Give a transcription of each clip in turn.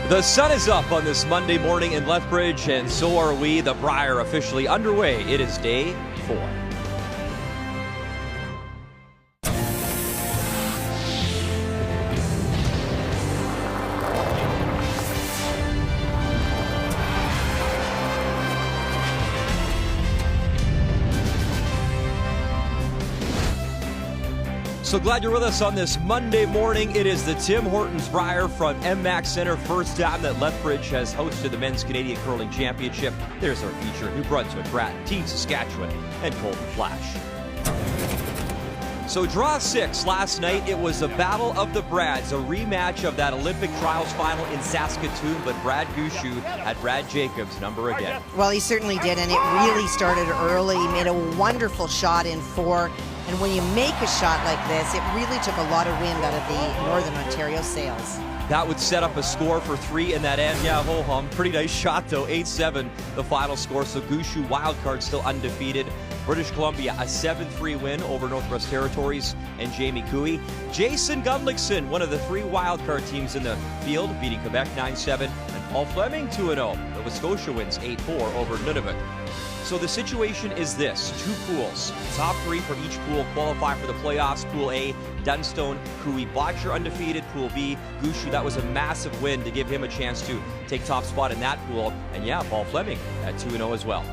The sun is up on this Monday morning in Lethbridge, and so are we. The Brier officially underway. It is day 4. So glad you're with us on this Monday morning. It is the Tim Hortons Brier from MMAX Center. First time that Lethbridge has hosted the Men's Canadian Curling Championship. There's our feature: New Brunswick, Grattan, Team Saskatchewan, and Colton Flasch. So draw 6 last night. It was a battle of the Brads, a rematch of that Olympic trials final in Saskatoon, but Brad Gushue had Brad Jacobs' number again. Well, he certainly did, and it really started early. He made a wonderful shot in 4. And when you make a shot like this, it really took a lot of wind out of the Northern Ontario sails. That would set up a score for 3 in that end. Yeah, ho-hum. Pretty nice shot, though. 8-7, the final score. So Gushue, wildcard, still undefeated. British Columbia, a 7-3 win over Northwest Territories and Jamie Cooey. Jason Gundlickson, one of the 3 wildcard teams in the field, beating Quebec 9-7. And Paul Fleming, 2-0. Nova Scotia wins 8-4 over Nunavut. So the situation is this: 2 pools. Top 3 from each pool qualify for the playoffs. Pool A, Dunstone, Cooey, Botcher undefeated. Pool B, Gushue. That was a massive win to give him a chance to take top spot in that pool. And yeah, Paul Fleming at 2-0 as well.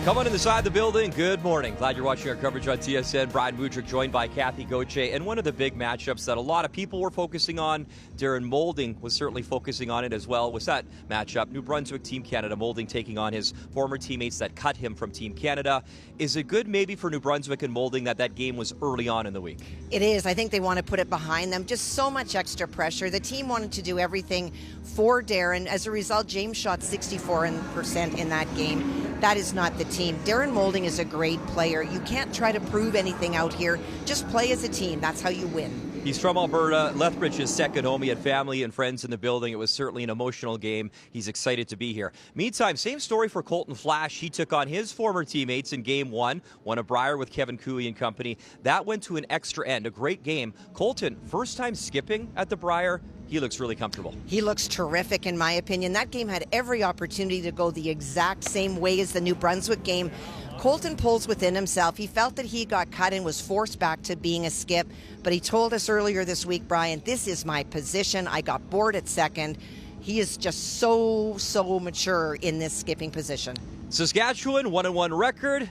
Come on inside the building. Good morning. Glad you're watching our coverage on TSN. Brian Boudreau joined by Kathy Gauthier. And one of the big matchups that a lot of people were focusing on, Darren Moulding was certainly focusing on it as well, was that matchup. New Brunswick, Team Canada. Moulding taking on his former teammates that cut him from Team Canada. Is it good maybe for New Brunswick and Moulding that game was early on in the week? It is. I think they want to put it behind them. Just so much extra pressure. The team wanted to do everything for Darren. As a result, James shot 64% in that game. That is not the team. Darren Moulding is a great player. You can't try to prove anything out here. Just play as a team. That's how you win. He's from Alberta. Lethbridge's second home. He had family and friends in the building. It was certainly an emotional game. He's excited to be here. Meantime, same story for Colton Flasch. He took on his former teammates in Game 1, won a Brier with Kevin Cooey and company. That went to an extra end. A great game. Colton, first time skipping at the Brier. He looks really comfortable. He looks terrific, in my opinion. That game had every opportunity to go the exact same way as the New Brunswick game. Colton pulls within himself. He felt that he got cut and was forced back to being a skip, but he told us earlier this week, Brian, this is my position. I got bored at second. He is just so mature in this skipping position. Saskatchewan, 1-1 record.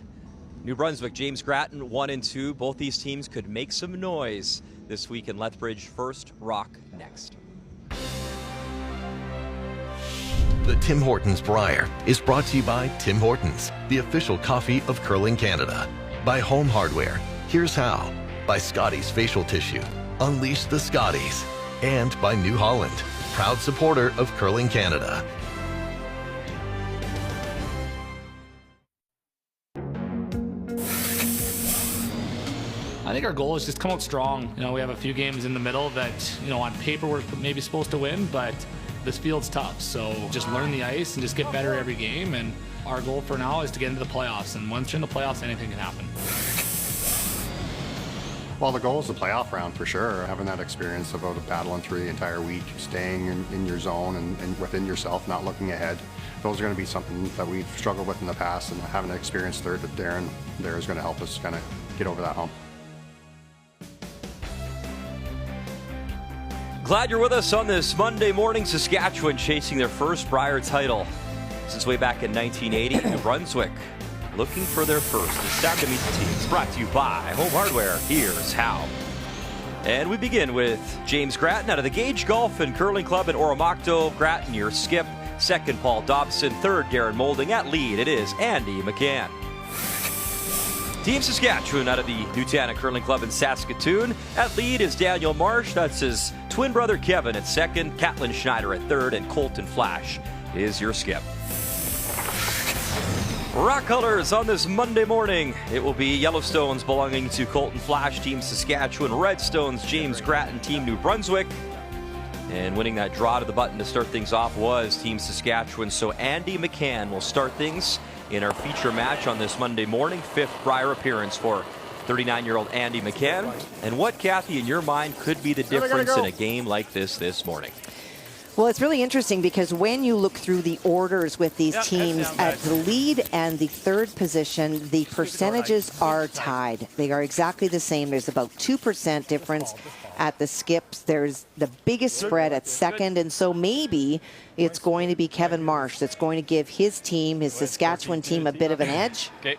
New Brunswick, James Grattan, 1-2. Both these teams could make some noise this week in Lethbridge. First, Rock next. The Tim Hortons Brier is brought to you by Tim Hortons, the official coffee of Curling Canada. By Home Hardware, here's how. By Scotties Facial Tissue, unleash the Scotties. And by New Holland, proud supporter of Curling Canada. I think our goal is just come out strong. We have a few games in the middle that, on paper we're maybe supposed to win, but this field's tough. So just learn the ice and just get better every game. And our goal for now is to get into the playoffs. And once you're in the playoffs, anything can happen. Well, the goal is the playoff round for sure. Having that experience about a battling through the entire week, staying in your zone and within yourself, not looking ahead. Those are going to be something that we've struggled with in the past, and having an experienced third with Darren there is going to help us kind of get over that hump. Glad you're with us on this Monday morning. Saskatchewan chasing their first Brier title since way back in 1980. New Brunswick looking for their first. It's time to meet the teams. Brought to you by Home Hardware. Here's how. And we begin with James Grattan out of the Gage Golf and Curling Club in Oromocto. Grattan, your skip. Second, Paul Dobson. Third, Darren Moulding. At lead, it is Andy McCann. Team Saskatchewan out of the Nutana Curling Club in Saskatoon. At lead is Daniel Marsh. That's his twin brother Kevin at second. Catlin Schneider at third. And Colton Flasch is your skip. Rock colors on this Monday morning. It will be Yellowstones belonging to Colton Flasch, Team Saskatchewan. Redstones, James Grattan, Team New Brunswick. And winning that draw to the button to start things off was Team Saskatchewan. So Andy McCann will start things in our feature match on this Monday morning. 5th Brier appearance for 39-year-old Andy McCann. And what, Kathy, in your mind, could be the difference in a game like this morning? Well, it's really interesting because when you look through the orders with these teams at the lead and the third position, the percentages are tied. They are exactly the same. There's about 2% difference at the skips. There's the biggest spread at second, and so maybe it's going to be Kevin Marsh that's going to give his team, his Saskatchewan team, a bit of an edge. Okay.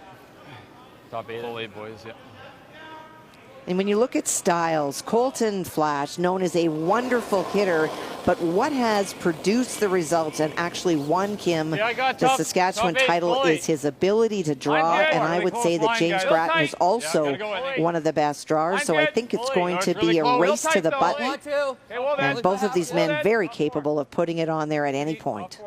Top 8. Full 8, boys, yeah. And when you look at styles, Colton Flasch, known as a wonderful hitter, but what has produced the results and actually won Kim the Saskatchewan title is his ability to draw, and I would say that James Grattan is also one of the best drawers, so I think it's going to be a race to the button, and both of these men very capable of putting it on there at any point.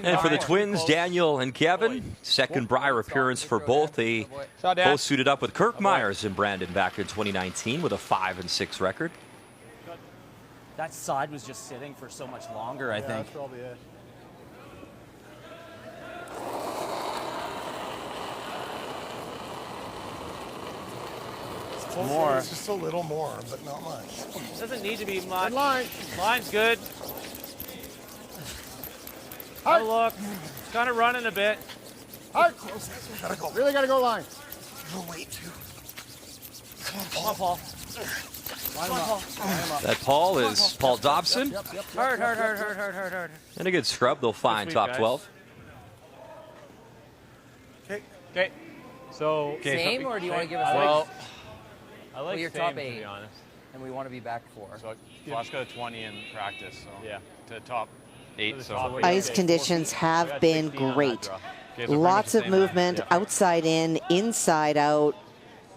And for the Twins, Daniel and Kevin, second Brier appearance for both. They both suited up with Kirk Myers and Brandon back in 2019 with a 5-6 record. That side was just sitting for so much longer, I think. That's probably it. More. It's just a little more, but not much. Doesn't need to be much. Good line. Line's good. Have a look. It's kind of running a bit. Hard. Gotta go. Really gotta go line. No, wait, too. Come on, Paul. Come on, Paul. That Paul is Paul Dobson. Hard. And a good scrub. They'll find top 12. Okay. So Same, or do you want to give us I like your same, top to 8, be honest. and we want to be back 4. So Flasch got a 20 in practice, so yeah, to top 8. So Ice conditions have been great. Lots of movement, outside in, inside out,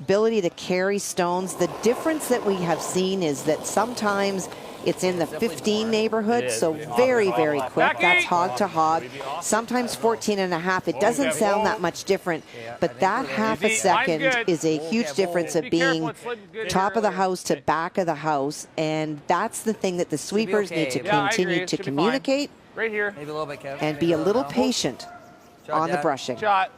ability to carry stones. The difference that we have seen is that sometimes it's in the 15 neighborhood, so very, very quick. That's hog to hog. Sometimes 14 and a half. It doesn't sound that much different, but that half a second is a huge difference of being top of the house to back of the house, and that's the thing that the sweepers need to continue to communicate right here. Maybe a little bit, Kev. and be a little patient on the brushing. Shot.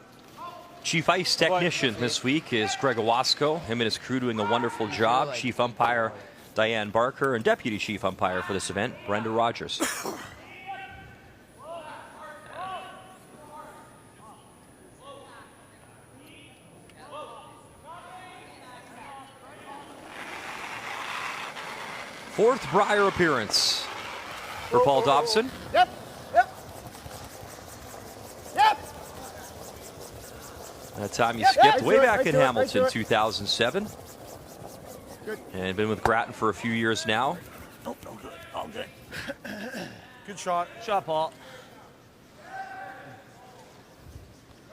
Chief ice technician this week is Greg Owasco. Him and his crew doing a wonderful job. Chief umpire Diane Barker, and deputy chief umpire for this event, Brenda Rogers. Fourth Brier appearance for Paul Dobson. Yep. That time he skipped way back in Hamilton, 2007. Good. And been with Grattan for a few years now. Nope, no good. All good. Good shot. Shot, Paul.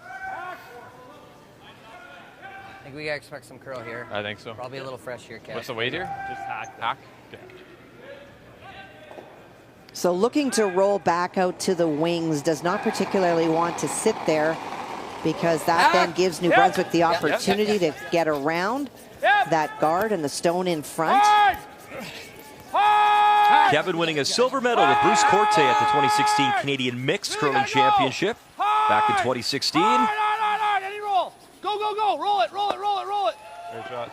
I think we gotta expect some curl here. I think so. Probably a little fresh here, Kev. What's the weight here? Just hack. Hack? Okay. So looking to roll back out to the wings, does not particularly want to sit there because that then gives New Brunswick the opportunity to get around that guard and the stone in front. Kevin winning a silver medal with Bruce Corte at the 2016 Canadian Mixed Curling Championship back in 2016. Any roll. Go. Roll it. Great shot.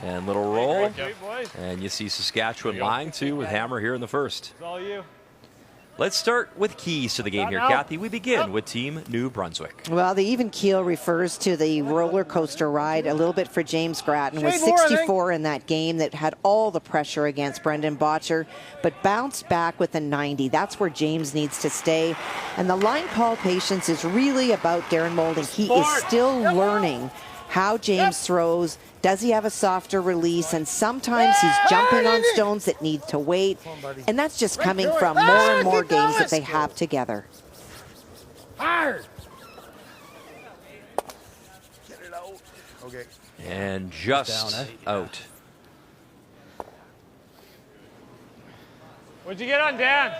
And little roll. Great, boys. And you see Saskatchewan lying too with Hammer here in the first. It's all you. Let's start with keys to the game here, Kathy. We begin with Team New Brunswick. Well, the even keel refers to the roller coaster ride a little bit for James Grattan. Was 64 in that game that had all the pressure against Brendan Botcher, but bounced back with a 90. That's where James needs to stay. And the line call patience is really about Darren Moulding. He is still learning how James throws. Does he have a softer release? And sometimes he's jumping on stones that need to wait. And that's just coming from more and more games that they have together. Hard. Get it out. Okay. And just out. What'd you get on Dan?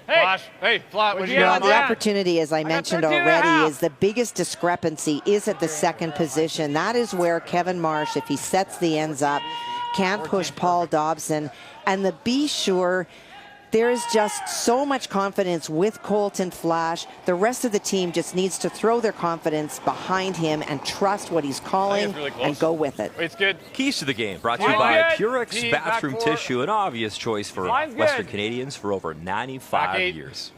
Hey. Flash. Hey, Flat. What'd you Yeah, get Well, on the that? opportunity, as I mentioned 13 and a already, half. is the biggest discrepancy is at the second position. That is where Kevin Marsh, if he sets the ends up, can't push Paul Dobson. And the Be Sure, There is just so much confidence with Colton Flasch. The rest of the team just needs to throw their confidence behind him and trust what he's calling and go with it. It's good. Keys to the game brought to you by Purex Bathroom Tissue, an obvious choice for Western Canadians for over 95 years.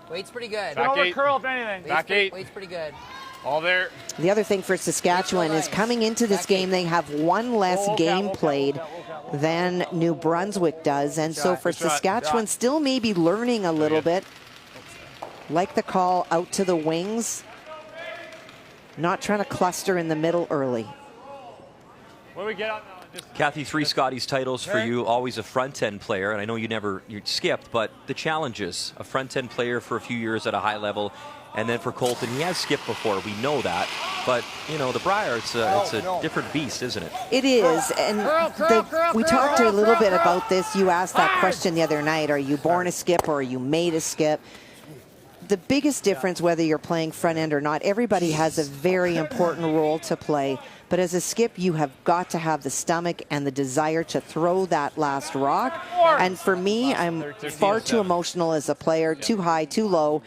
Weight's pretty good. Back eight. Curl if anything. Back eight. Weight's pretty good. All there. The other thing for Saskatchewan is coming into this game, they have one less game played than New Brunswick does. And so for Saskatchewan, still maybe learning a little bit. Like the call out to the wings. Not trying to cluster in the middle early. What do we get on? Kathy, 3 Scotties titles for you, always a front-end player, and I know you skipped, but the challenges, a front-end player for a few years at a high level, and then for Colton, he has skipped before, we know that, but, you know, the Brier, it's a different beast, isn't it? It is, and we talked a little bit about this. You asked that question the other night, are you born a skip or are you made a skip? The biggest difference, whether you're playing front end or not, everybody has a very important role to play. But as a skip, you have got to have the stomach and the desire to throw that last rock. And for me, I'm far too emotional as a player, too high, too low.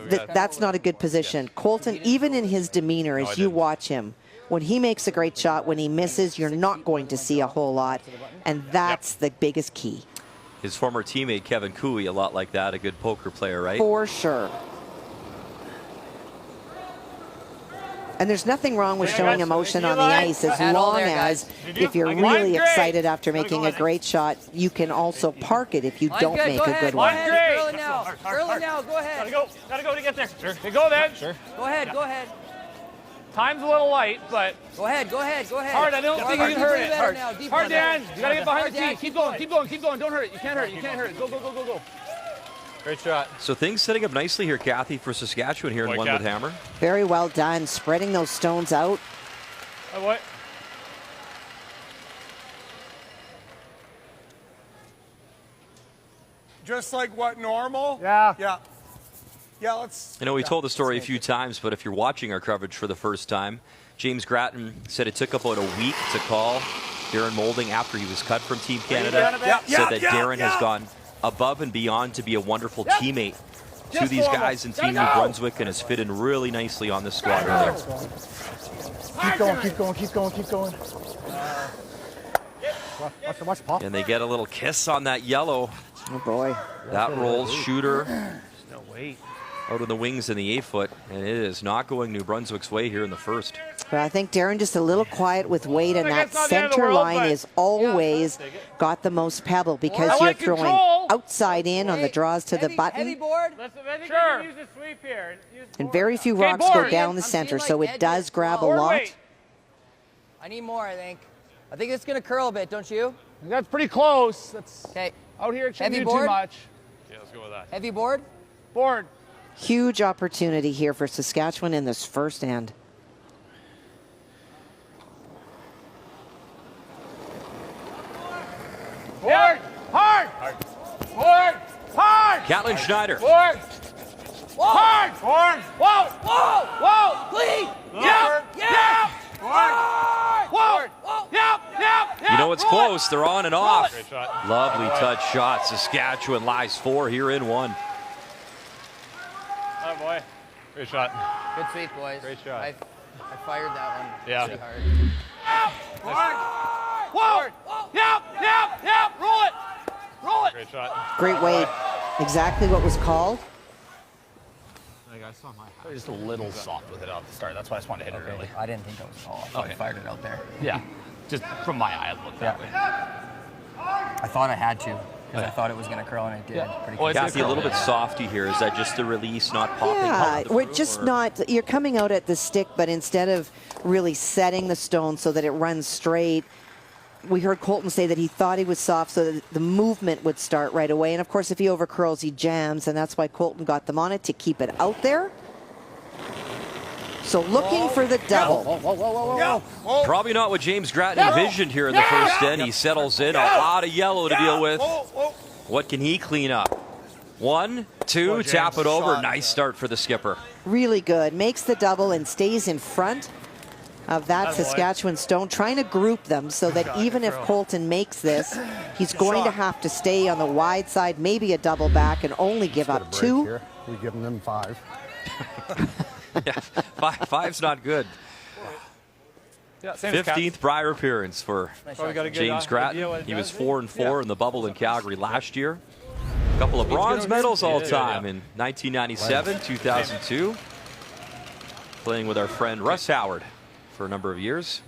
That's not a good position. Colton, even in his demeanor, as you watch him, when he makes a great shot, when he misses, you're not going to see a whole lot. And that's the biggest key. His former teammate, Kevin Cooey, a lot like that, a good poker player, right? For sure. And there's nothing wrong with showing emotion on the ice as long as if you're really excited after making a great shot, you can also park it if you don't make a good one. Curl now. Curl now. Go ahead. Gotta go to get there. Sure. Okay, go then. Sure. Go ahead. Go ahead. Time's a little light, but Go ahead. Go ahead. Go ahead. hard. I don't think you can hurt it. Hard, Hard, Dan. You gotta get behind the Dan. tee. Keep going. Keep going. Keep going. Don't hurt it. You can't hurt it. You can't hurt it. Go. Go. Go. Go. Go. Great shot. So things setting up nicely here, Kathy, for Saskatchewan here in one with Hammer. Very well done, spreading those stones out. Oh, what? Just like what, normal? Yeah. Yeah. Yeah, let's... I know we told the story a few times, but if you're watching our coverage for the first time, James Grattan said it took about a week to call Darren Moulding after he was cut from Team Canada. Said that Darren has gone above and beyond to be a wonderful teammate to these guys in Team New Brunswick and has fit in really nicely on this squad there. Keep going, keep going, keep going, keep going. Watch pop. And they get a little kiss on that yellow. Oh boy. That rolls shooter. No weight. Out of the wings in the 8-foot, and it is not going New Brunswick's way here in the first. But I think Darren just a little quiet with weight, and that center line is always got the most pebble because you're throwing outside in on the draws to the button. Heavy board. Sure. And very few rocks go down the center, so it does grab a lot. I need more, I think. I think it's going to curl a bit, don't you? That's pretty close. That's Okay. out here. It shouldn't Heavy do board? too much. Yeah, let's go with that. Heavy board. Board. Huge opportunity here for Saskatchewan in this first end. Board. Hard. Board. Hard. Catlin Schneider. Board. Hard. Board. Whoa. Whoa! Whoa. Clean! Yep. Yeah! Hard. Whoa. Whoa! Yep. You know it's close. They're on and off. Great shot. Lovely touch shot. Saskatchewan lies 4 here in 1. Oh, boy. Great shot. Good sweep, boys. Great shot. I fired that one Yeah. pretty hard. Whoa. Yep. Roll it. Roll it. Great shot. Great weight. Exactly what was called. Just a little soft with it off the start. That's why I just wanted to hit it early. I didn't think that was tall. I thought I fired it out there. Yeah. Just from my eye, it looked that way. I thought I had to because I thought it was going to curl, and it did. Pretty Well, quick. Kathy, a little bit softy here. Is that just the release, not popping? Yeah, we're just not, you're coming out at the stick, but instead of really setting the stone so that it runs straight, we heard Colton say that he thought he was soft so that the movement would start right away. And of course, if he overcurls, he jams, and that's why Colton got them on it to keep it out there. So looking for the double. Probably not what James Grattan envisioned here in the first end. He settles in, a lot of yellow to deal with. What can he clean up? 1, 2, tap it over. Nice start for the skipper. Really good. Makes the double and stays in front. of that Saskatchewan stone, trying to group them so that even if Colton makes this, he's going to have to stay on the wide side, maybe a double back, and only give up 2. Here. We're giving them 5. Yeah, five's not good. Yeah, 15th Brier appearance for James Grattan. He was 4-4 in the bubble in Calgary last year. A couple of bronze medals all time in 1997, 2002. Playing with our friend Russ Howard for a number of years.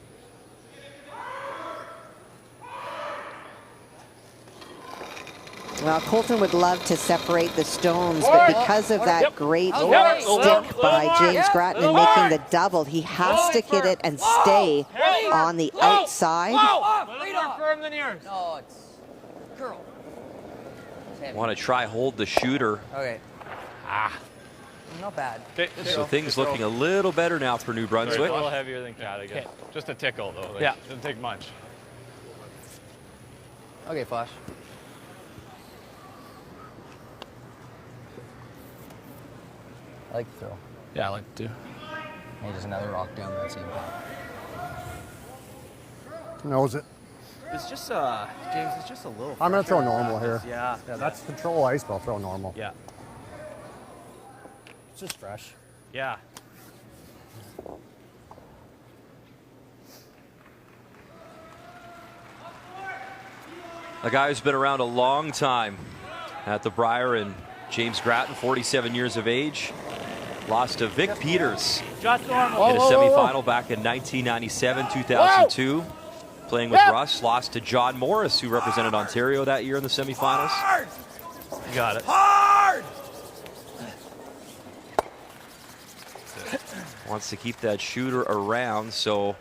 Well, Colton would love to separate the stones, but because of that great stick by James Grattan in making the double, he has to hit it and stay on the outside. More firm than yours. No, it's curl. Want to try hold the shooter. Okay. Not bad. So things looking a little better now for New Brunswick. A little heavier than Cat, I guess. Just a tickle, though. Like, yeah. Doesn't take much. Okay, Flash. I like the throw. Yeah, I like to. Maybe just another rock down that same path. Knows it. It's just, James, it's just a little. I'm going to throw normal here. Yeah. Yeah, that's control ice, but I'll throw normal. Yeah. It's just fresh. Yeah. A guy who's been around a long time at the Brier, and James Grattan, 47 years of age. Lost to Vic Peters in a semifinal back in 1997, 2002. Playing with Russ, lost to John Morris, who represented Ontario that year in the semifinals. You got it. Wants to keep that shooter around, so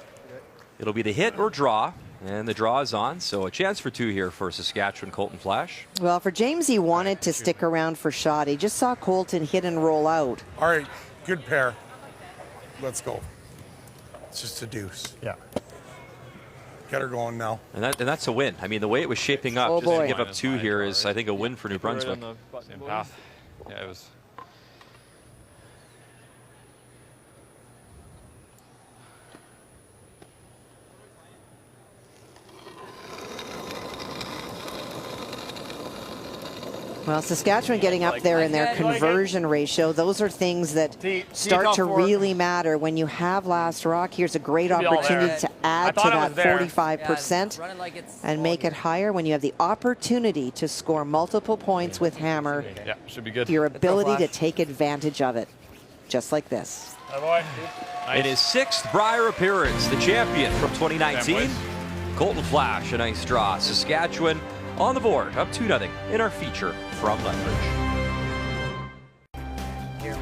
it'll be the hit or draw. And the draw is on, so a chance for 2 here for Saskatchewan, Colton Flasch. Well, for James, he wanted to stick around for shot. He just saw Colton hit and roll out. All right, good pair. Let's go. It's just a deuce. Yeah. Get her going now. And that's a win. I mean, the way it was shaping up, just to give up 2 here is, I think, a win for New Brunswick. Same path. Yeah, it was. Well, Saskatchewan getting up there in their conversion ratio. Those are things that start to really matter when you have last rock. Here's a great opportunity to add to that 45% and make it higher when you have the opportunity to score multiple points with hammer. Yeah, should be good. Your ability to take advantage of it, just like this. In his 6th Brier appearance, the champion from 2019, Colton Flasch, a nice draw. Saskatchewan on the board, up 2-0 in our feature from Lethbridge.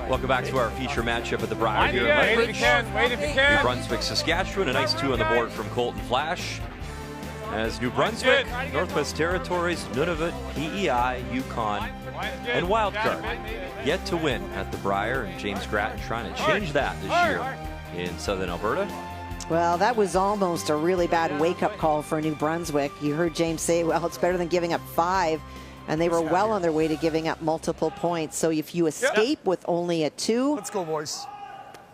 Welcome back to our feature matchup at the Brier here in Lethbridge. Wait if you can. New Brunswick, Saskatchewan, a nice 2 on the board from Colton Flasch. As New Brunswick, Northwest Territories, Nunavut, PEI, Yukon, and Wildcard yet to win at the Brier, and James Grattan trying to change that this year in Southern Alberta. Well, that was almost a really bad wake-up call for New Brunswick. You heard James say, well, it's better than giving up 5, and they were well on their way to giving up multiple points. So if you escape with only a 2, let's go, boys.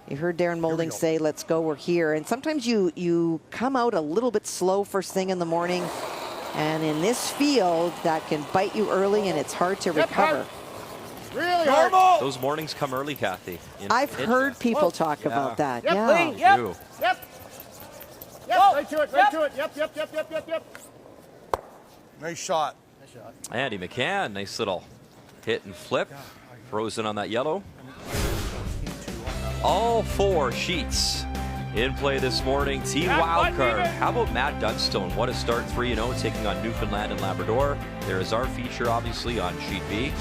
You heard Darren Moulding say, let's go, we're here. And sometimes you come out a little bit slow first thing in the morning, and in this field, that can bite you early, and it's hard to recover. Really hard. Those mornings come early, Kathy. I've heard people talk about that. Yep, right to it, right to it. Yep. Nice shot. Andy McCann, nice little hit and flip. Frozen on that yellow. All 4 sheets in play this morning. Team wildcard. How about Matt Dunstone? What a start, 3-0, taking on Newfoundland and Labrador. There is our feature, obviously, on sheet B.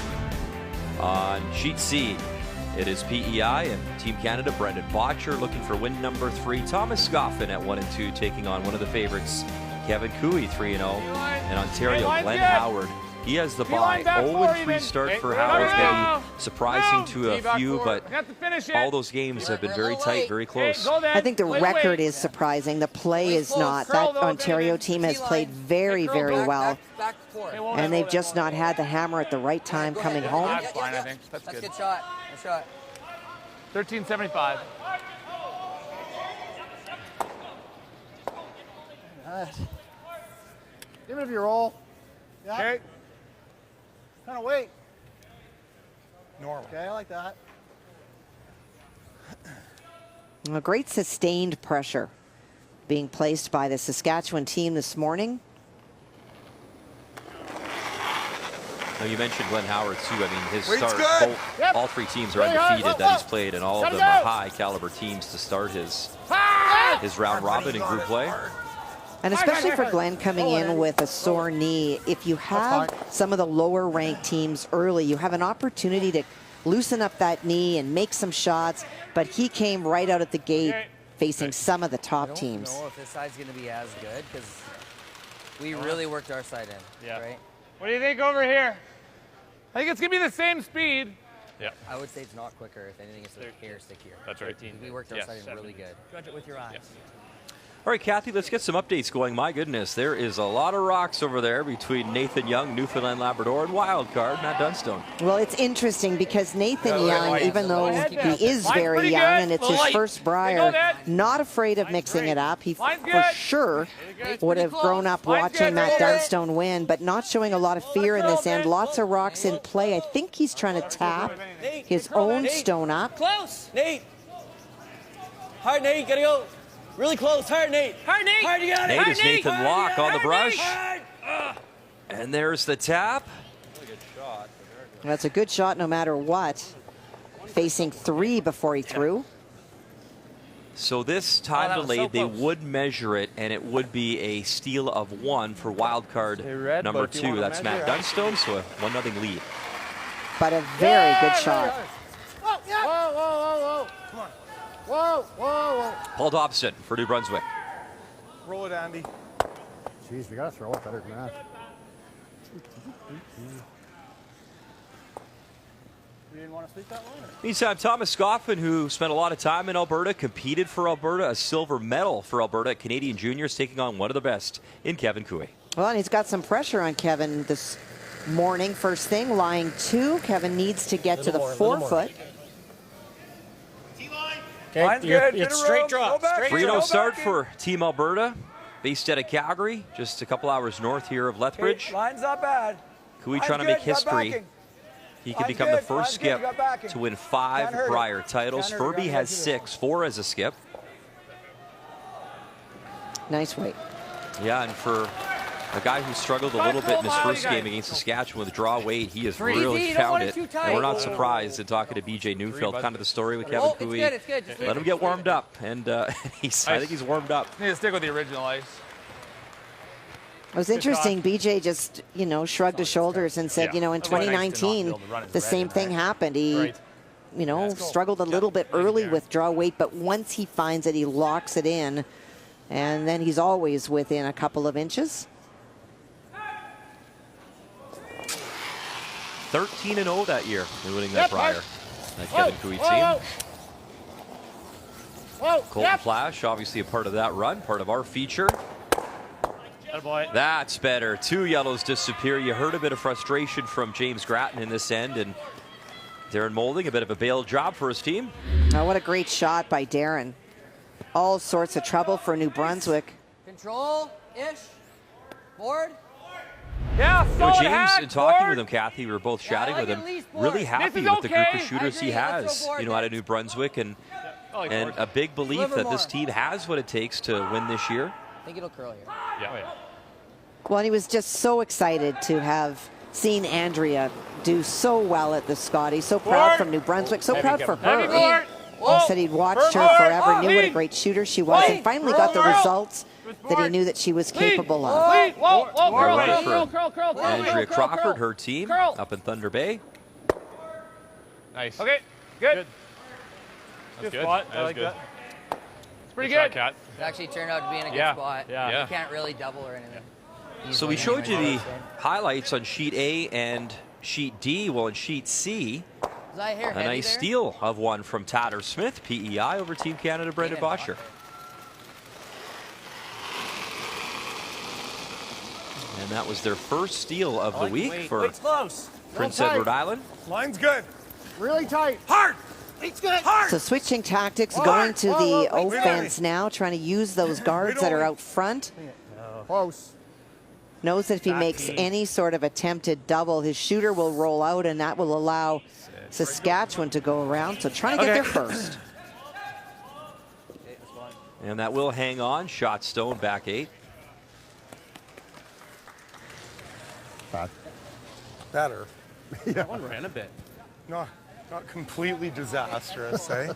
On sheet C, it is PEI and Team Canada. Brendan Botcher looking for win number 3. Thomas Scoffin at 1-2, taking on one of the favorites, Kevin Cooey, 3-0. And Ontario, Glenn Howard. He has the bye. 0-3 start for Howard. Maybe surprising to a few, but all those games have been very tight, very close. I think the record is surprising. The play is not. That Ontario team has played very, very well. And they've just not had the hammer at the right time coming home. That's fine, I think. That's good. Good shot. Good shot. 1375. Even if you roll. Yeah. Okay. Kind of wait. Normal. Okay, I like that. A great sustained pressure being placed by the Saskatchewan team this morning. Now, you mentioned Glenn Howard, too. I mean, his Weight's start, good. all three teams are undefeated that he's played, and all of them are high-caliber teams to start his round-robin in group play. And especially for Glenn coming in with a sore knee, if you have some of the lower-ranked teams early, you have an opportunity to loosen up that knee and make some shots, but he came right out at the gate facing some of the top teams. I don't know if this side's going to be as good because we really worked our side in, right? What do you think over here? I think it's going to be the same speed. Yeah. I would say it's not quicker. If anything, it's a hair stickier. That's right. We worked our side in really good. Judge it with your eyes. Yes. All right, Kathy, let's get some updates going. My goodness, there is a lot of rocks over there between Nathan Young, Newfoundland Labrador, and wildcard Matt Dunstone. Well, it's interesting because Nathan Young, even though he is very young and it's his first Brier, not afraid of mixing it up. He for sure would have grown up watching Matt Dunstone win, but not showing a lot of fear in this end. Lots of rocks in play. I think he's trying to tap his own stone up. Close, Nate. Hard, Nate. Gotta go. Really close. Hard, Nate. Hard, Nate. Hard, you got it. Nate is Nathan Locke on the brush. And there's the tap. That's a good shot no matter what. Facing 3 before he threw. So this time delayed, they would measure it, and it would be a steal of 1 for wildcard number 2. That's Matt Dunstone, so a 1-0 lead. But a very good shot. Whoa, whoa, whoa, whoa. Come on. Whoa, whoa, whoa. Paul Dobson for New Brunswick. Roll it, Andy. Jeez, we got to throw it better than that. You didn't want to sleep that long? Meantime, Thomas Scoffin, who spent a lot of time in Alberta, competed for Alberta, a silver medal for Alberta at Canadian Juniors, taking on one of the best in Kevin Cooey. Well, and he's got some pressure on Kevin this morning. First thing, lying 2. Kevin needs to get to the 4-foot. Okay, It's straight draw. 3-0 start for Team Alberta, based out of Calgary, just a couple hours north here of Lethbridge. Line's not bad. Cooey trying to make history. He could become the first skip to win 5 Brier titles. Furby has 6, 4 as a skip. Nice weight. Yeah, and for a guy who struggled a little bit in his first game against Saskatchewan with draw weight, he has really found it. And we're not surprised in talking to BJ Neufeld, kind of the story with Kevin Cooey. Let him get warmed up, and I think he's warmed up. Need to stick with the original ice. It was interesting. BJ just, shrugged his shoulders and said, in 2019, the same thing happened. He, struggled a little bit early with draw weight, but once he finds it, he locks it in, and then he's always within a couple of inches. 13-0 that year, winning that Brier. That Kevin Cooey team. Colton Flasch, obviously a part of that run, part of our feature. That's better. 2 yellows disappear. You heard a bit of frustration from James Grattan in this end, and Darren Moulding, a bit of a bail job for his team. Oh, what a great shot by Darren. All sorts of trouble for New Brunswick. Control-ish. Board. Yeah, James, in talking with him, Kathy, we were both chatting with him, really happy with the group of shooters he has, out of New Brunswick, and a big belief that this team has what it takes to win this year. I think it'll curl here. Yeah. Well, and he was just so excited to have seen Andrea do so well at the Scotty. So proud from New Brunswick, so proud for her. He said he'd watched her forever, knew what a great shooter she was, and finally got the results that he knew that she was capable of. Andrea Crawford, her team, up in Thunder Bay. Nice. Okay, good. That's good. Spot. I like that. It's pretty good. It actually turned out to be in a good spot. Yeah. You can't really double or anything. So we showed you the highlights on sheet A and sheet D. Well, in sheet C, a nice steal of 1 from Tatter Smith, PEI, over Team Canada, Brendan Boscher. And that was their first steal of the week for Prince Edward Island. Line's good. Really tight. Hard. It's good. Hard. So switching tactics, going to the offense now, trying to use those guards that are out front. Close. Knows that if he makes any sort of attempted double, his shooter will roll out, and that will allow Saskatchewan to go around. So trying to get there first. And that will hang on. Shot Stone back 8. Better. Yeah. That one ran a bit. Not completely disastrous, eh?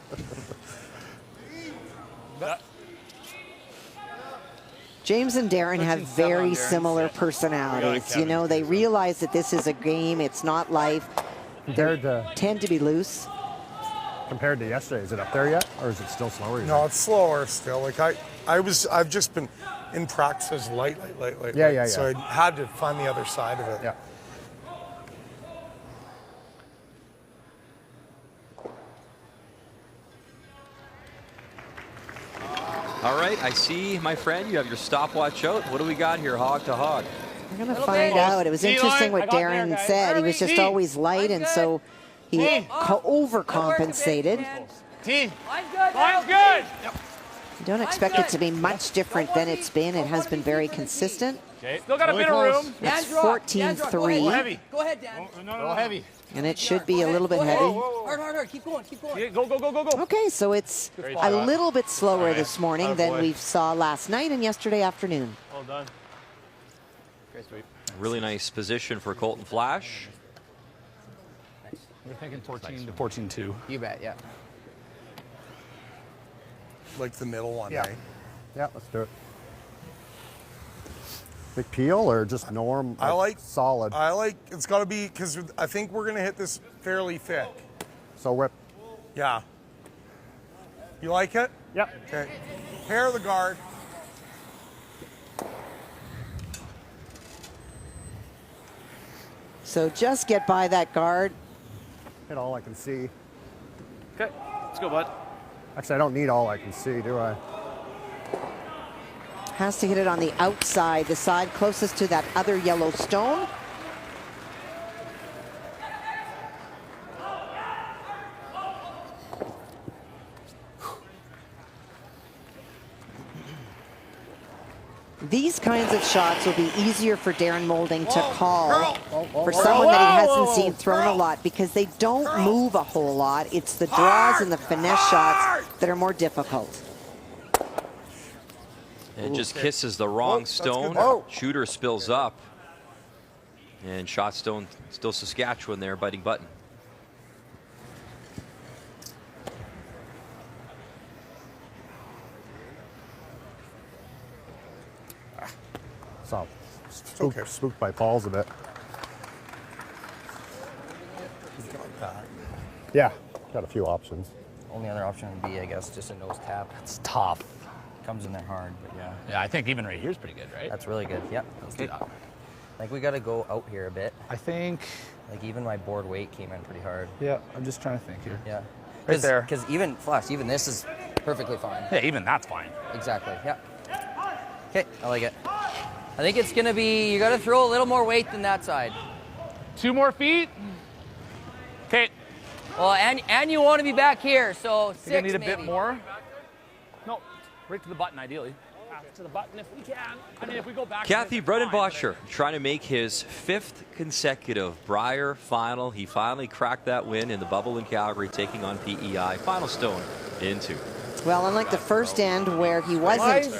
James and Darren have very similar personalities. You know, they realize that this is a game. It's not life. They tend to be loose. Compared to yesterday, is it up there yet, or is it still slower? No, it's slower still. Like I've just been in practices light. Yeah. So I had to find the other side of it. Yeah. All right, I see, my friend, you have your stopwatch out. What do we got here, hog to hog? We're going to find out. It was interesting what Darren said. He was just always light, and so he overcompensated. Line's good. You don't expect it to be much different than it's been. It has been very consistent. Still got a bit of room. It's 14-3. Go ahead, Dan. No, heavy. And it should be a little bit heavy. Hard. Keep going. Yeah, go. Okay, so it's a little bit slower this morning than we saw last night and yesterday afternoon. Well done. Great sweep. Really nice position for Colton Flasch. We're thinking 14 to 14-2. You bet, yeah. Like the middle one, Yeah. eh? Yeah, let's do it. Big peel or just norm? I like solid. It's got to be, because I think we're going to hit this fairly thick. So rip. Yeah. You like it? Yep. Okay. Pair the guard. So just get by that guard. Hit all I can see. Okay, let's go, bud. Actually, I don't need all I can see, do I? Has to hit it on the outside, the side closest to that other yellow stone. These kinds of shots will be easier for Darren Moulding to call for someone that he hasn't seen thrown a lot, because they don't move a whole lot. It's the draws and the finesse shots that are more difficult. It just kisses the wrong stone. Shooter spills up. And shot Stone still Saskatchewan there, biting button. So, spooked by Paul's a bit. Yeah, got a few options. Only other option would be, I guess, just a nose tap. It's tough. Comes in there hard, but yeah. Yeah, I think even right here is pretty good, right? That's really good, yep. Let's do that. I think we got to go out here a bit. I think... Like even my board weight came in pretty hard. Yeah, I'm just trying to think here. Yeah. Right there. Because even, Flash, even this is perfectly fine. Yeah, even that's fine. Exactly, yeah. Okay, I like it. I think it's going to be, you got to throw a little more weight than that side. 2 more feet. Okay. Well, and you want to be back here, so 6 You're going to need a maybe. bit more. No, right to the button, ideally. To the button if we can. I mean, if we go back. Kathy Bredenbacher trying to make his 5th consecutive Brier final. He finally cracked that win in the bubble in Calgary, taking on PEI. Final stone in 2. Well, unlike the first end where he wasn't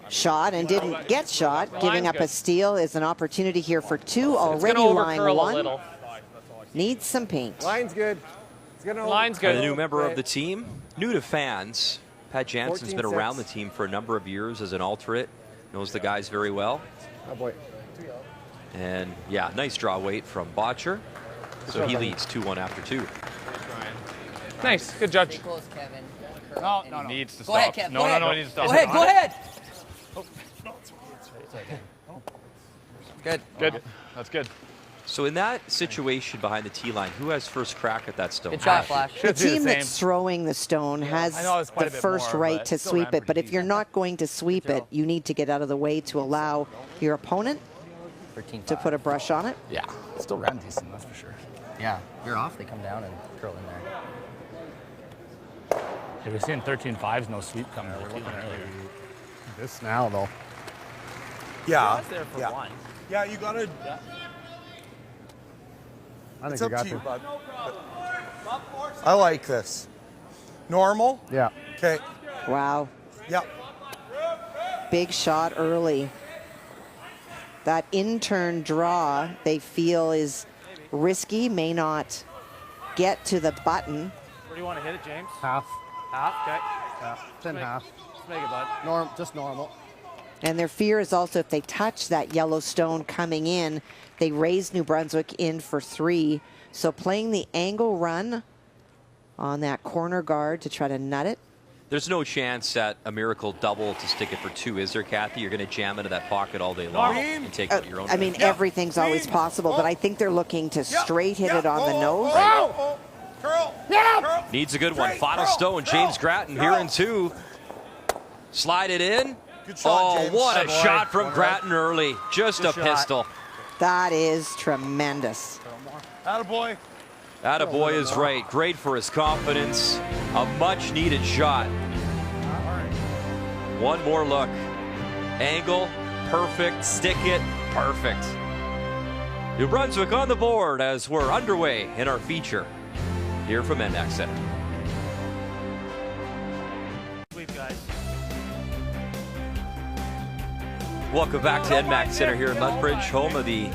shot and didn't get shot, giving up a steal is an opportunity here for 2. Already line 1. Needs some paint. Line's good. Line's good. And a new member of the team, new to fans. Pat Jansen's been around the team for a number of years as an alternate. Knows the guys very well. Oh boy. And yeah, nice draw weight from Botcher. So he leads 2-1 after 2. Nice, good judge. Stay close, Kevin. No. Needs to Go stop. ahead, Kev. No, Go ahead. no, needs to stop. Go ahead. Good. That's good. So in that situation behind the tee line, who has first crack at that stone? Good shot, Flash. The team that's throwing the stone has the first right to sweep it, but if you're not going to sweep it, you need to get out of the way to allow your opponent to put a brush on it. Yeah, still ran decent, that's for sure. Yeah, you're off, they come down and curl in there. Yeah, we're seeing 13-5s, no sweep coming. We're looking at this now, though. Yeah. There for yeah. one. Yeah, you gotta. I It's think up you to got you, bud. I like this. Normal? Yeah. Okay. Wow. Yep. Big shot early. That in-turn draw they feel is risky, may not get to the button. Where do you want to hit it, James? Half. Half? Okay. Yeah. It's in half. Let's make it, bud. Just normal. And their fear is also if they touch that yellow stone coming in, they raise New Brunswick in for 3. So playing the angle run on that corner guard to try to nut it. There's no chance at a miracle double to stick it for 2, is there, Kathy? You're going to jam into that pocket all day long and take out your own. I mean, everything's always possible, but I think they're looking to straight hit it on the nose. Curl. Needs a good one. Final stone. James Grattan here in 2. Slide it in. Good shot, Oh, James. what a Boy. shot from Grattan early. Just Good a shot. pistol. That is tremendous. Attaboy. Attaboy is right. Great for his confidence. A much-needed shot. One more look. Angle, perfect. Stick it, perfect. New Brunswick on the board as we're underway in our feature here from NMAX Center. Sweep, guys. Welcome back to NMAX Center here in Lethbridge, home of the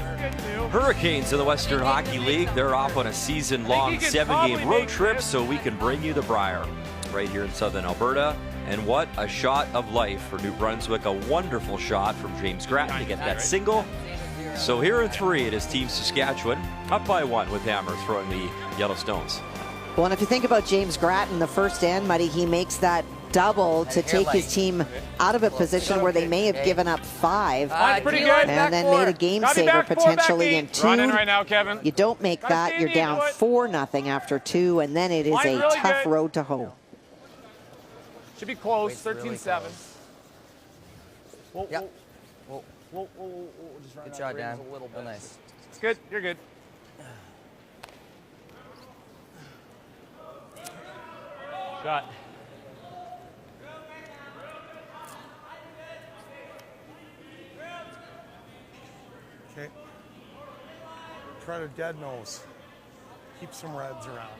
Hurricanes of the Western Hockey League. They're off on a season-long 7-game road trip, so we can bring you the Brier right here in southern Alberta. And what a shot of life for New Brunswick. A wonderful shot from James Grattan to get that single. So here in 3, it is Team Saskatchewan up by 1 with Hammer throwing the yellow stones. Well, and if you think about James Grattan, the first and Muddy, he makes that double to take his team out of a position where they may have given up 5. Pretty good. And then made a game saver potentially in 2. Running right now, Kevin. You don't make that, you're down 4-0 after 2, and then it is a tough road to hoe. Should be close. 13-7. Yeah. Just run Good that shot, rings Dan. a little Real bit. nice. It's good. You're good. Shot. Okay. Try to dead nose. Keep some reds around.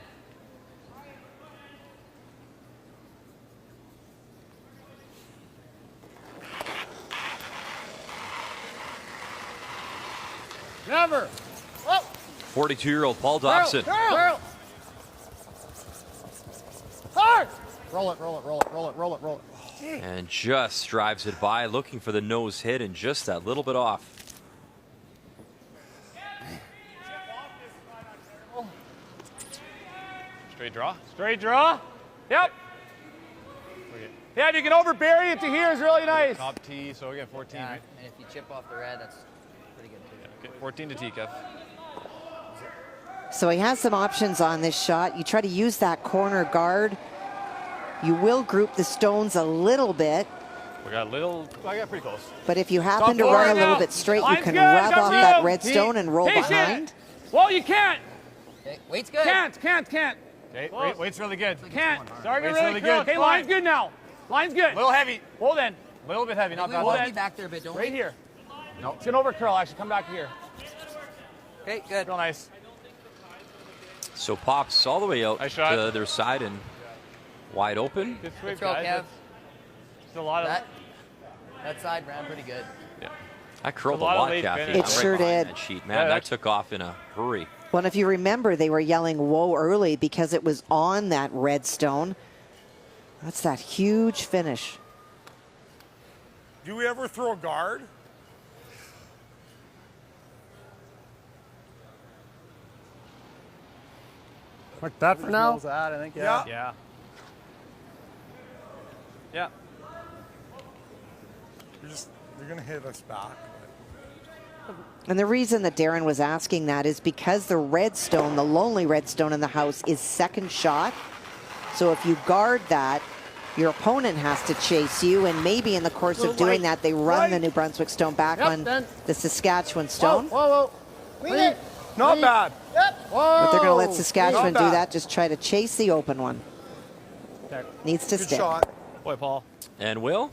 Never. 42-year-old Paul Dobson. Hard. Roll it. And just drives it by, looking for the nose hit and just that little bit off. Straight draw? Straight draw. Yep. Yeah, if you can overbury it to here is really nice. Top tee, so we get 14, Yeah, right? and if you chip off the red, that's pretty good too. Okay, 14 to tee, Kev. So he has some options on this shot. You try to use that corner guard. You will group the stones a little bit, We got a little, I got pretty close. but if you happen to Stop run a forward little now. bit straight, you Line's can good, rub got off room. that red stone and roll Patient. behind. Well, you can't. Okay, weight's good. Can't. Okay, weight's really good. Can't. Sorry, Weight's really really good. good. Okay, line's good now. Line's good. A little heavy. Hold in. A little bit heavy, not We bad. want Hold to be that. back there a bit, don't Right we? here. No. It's an over curl, actually. Come back here. Okay, good. Real nice. So pops all the way out Nice shot. to their side and wide open. Good Good sweep, throw, guys. Kev. It's a lot of... That side ran pretty good. That curled a A lot of lot, late Kathy. finish. It sure did. That sheet, man, Yeah, that took off in a hurry. Well, and if you remember, they were yelling whoa early because it was on that red stone. That's that huge finish. Do we ever throw a guard? Like that for now? That, I think, Yeah. Yeah. Yeah. You're gonna hit us back. And the reason that Darren was asking that is because the red stone, the lonely red stone in the house, is second shot. So if you guard that, your opponent has to chase you, and maybe in the course of doing that, they run the New Brunswick stone back on the Saskatchewan stone. Whoa. Lean. Not bad. Yep. Whoa. But they're going to let Saskatchewan Not do bad. that, just try to chase the open one. Needs to Good stick. shot. Boy, Paul. And Will?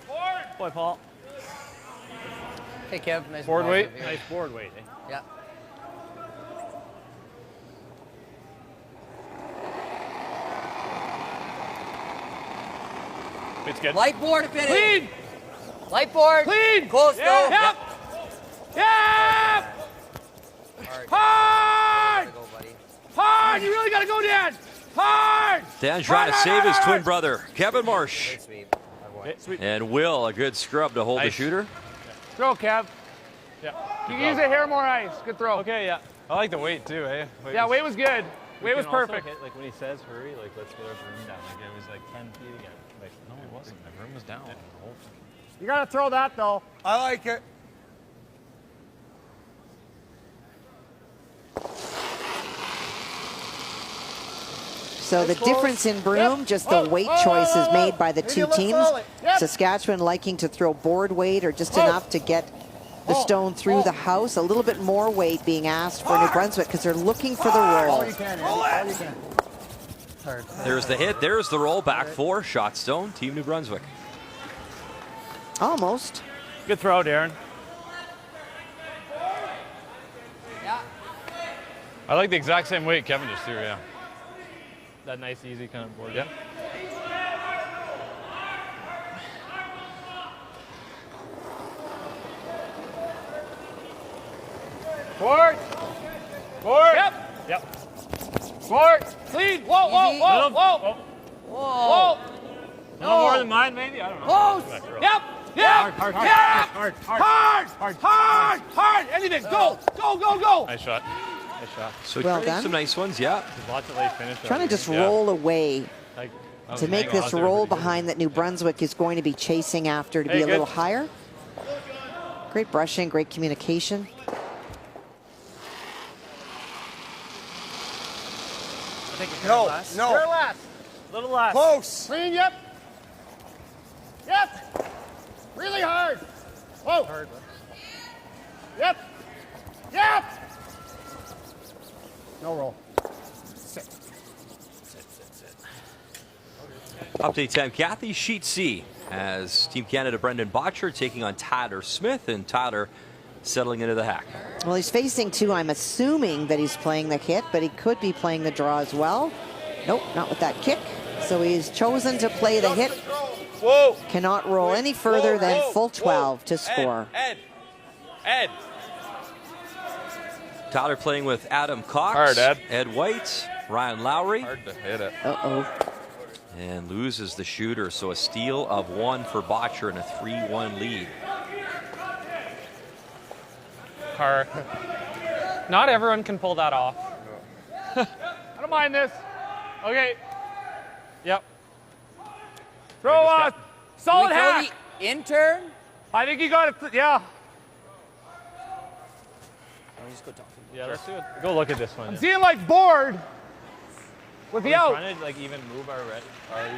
Forward. Boy, Paul. Hey, Kev. Nice Board weight. Nice board weight, eh? Yeah. It's good. Light board if it is. Clean! Light board. Clean! Close though. Yep! Yep! Hard! Go, buddy. Hard! You really gotta go, Dan! Hard! Dan trying to save his twin brother, Kevin Marsh. Great sweep. And Will, a good scrub to hold the shooter. Throw, Kev. Yeah. You can use a hair more ice. Good throw. Okay, yeah. I like the weight too, eh? Yeah, weight was good. Weight was perfect. Like when he says hurry, like let's get our room down. Like it was like 10 feet again. Like no, it wasn't. The room was down. You gotta throw that though. I like it. So the difference in Broome, just the weight choices made by the two teams. Saskatchewan liking to throw board weight or just enough to get the stone through the house. A little bit more weight being asked for New Brunswick because they're looking for the roll. All you can, Andy. All you can. There's the hit. There's the roll. Back four. Shot stone. Team New Brunswick. Almost. Good throw, Darren. Yeah. I like the exact same weight Kevin just threw. Yeah. That nice, easy kind of board. Yep. Board. Board. Yep. Yep. Board. Clean. Whoa, whoa, whoa, whoa. Whoa. Whoa. No more than mine, maybe? I don't know. Close. Yep. Yep. Hard, hard, hard, Yep. hard, hard, Hard. Hard. Hard. Anything. Go. Go, go, go. Nice shot. Nice shot. So Well creating done. some nice ones. Yeah. There's lots of late finish. Trying to just roll away Like, to make this roll behind that New Brunswick is going to be chasing after to be a little higher. Great brushing, great communication. No, You're no. last. Little last. Close. Clean, yep. Yep. Really hard. Whoa. Hard. Yep. Yep. No roll. Sit. Update time. Kathy, sheet C as Team Canada Brendan Botcher taking on Tyler Smith, and Tyler settling into the hack. Well, he's facing two. I'm assuming that he's playing the hit, but he could be playing the draw as well. Nope, not with that kick. So he's chosen to play the hit. Whoa. Cannot roll any further than full 12 to score. Ed. Tyler playing with Adam Cox, Hard, Ed. Ed White, Ryan Lowry, Hard to hit it. Uh-oh. and loses the shooter. So a steal of one for Botcher and a 3-1 lead. Car. Not everyone can pull that off. I don't mind this. Okay. Yep. Throw a solid We throw hack. the intern. I think you got it. Yeah. Just go talk. Yeah, let's do it. Go look at this one. I'm seeing like board with the out. Trying to like even move our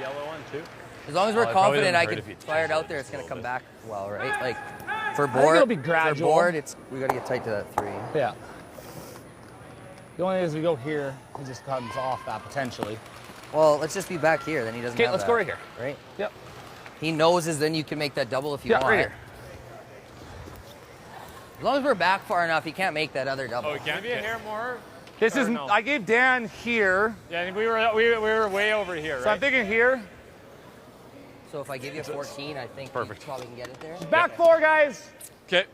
yellow one too. As long as we're it probably confident I doesn't can hurt if he fire it touches out there, it's it gonna a come little back well, right? Like for think board, it'll be gradual. For board, we gotta get tight to that 3. Yeah. The only thing is we go here, he just comes off that potentially. Well, let's just be back here. Then he doesn't. Okay, have let's that, go right here. Right? Yep. He knows is then you can make that double if you Yeah, want. right here. As long as we're back far enough, he can't make that other double. Oh, we can't be a hair more. This is. no? I gave Dan here, Yeah, I think we were way over here, so I'm right? thinking here. So if I give you a 14, I think Perfect. you probably can get it there. Back 4, guys. Okay.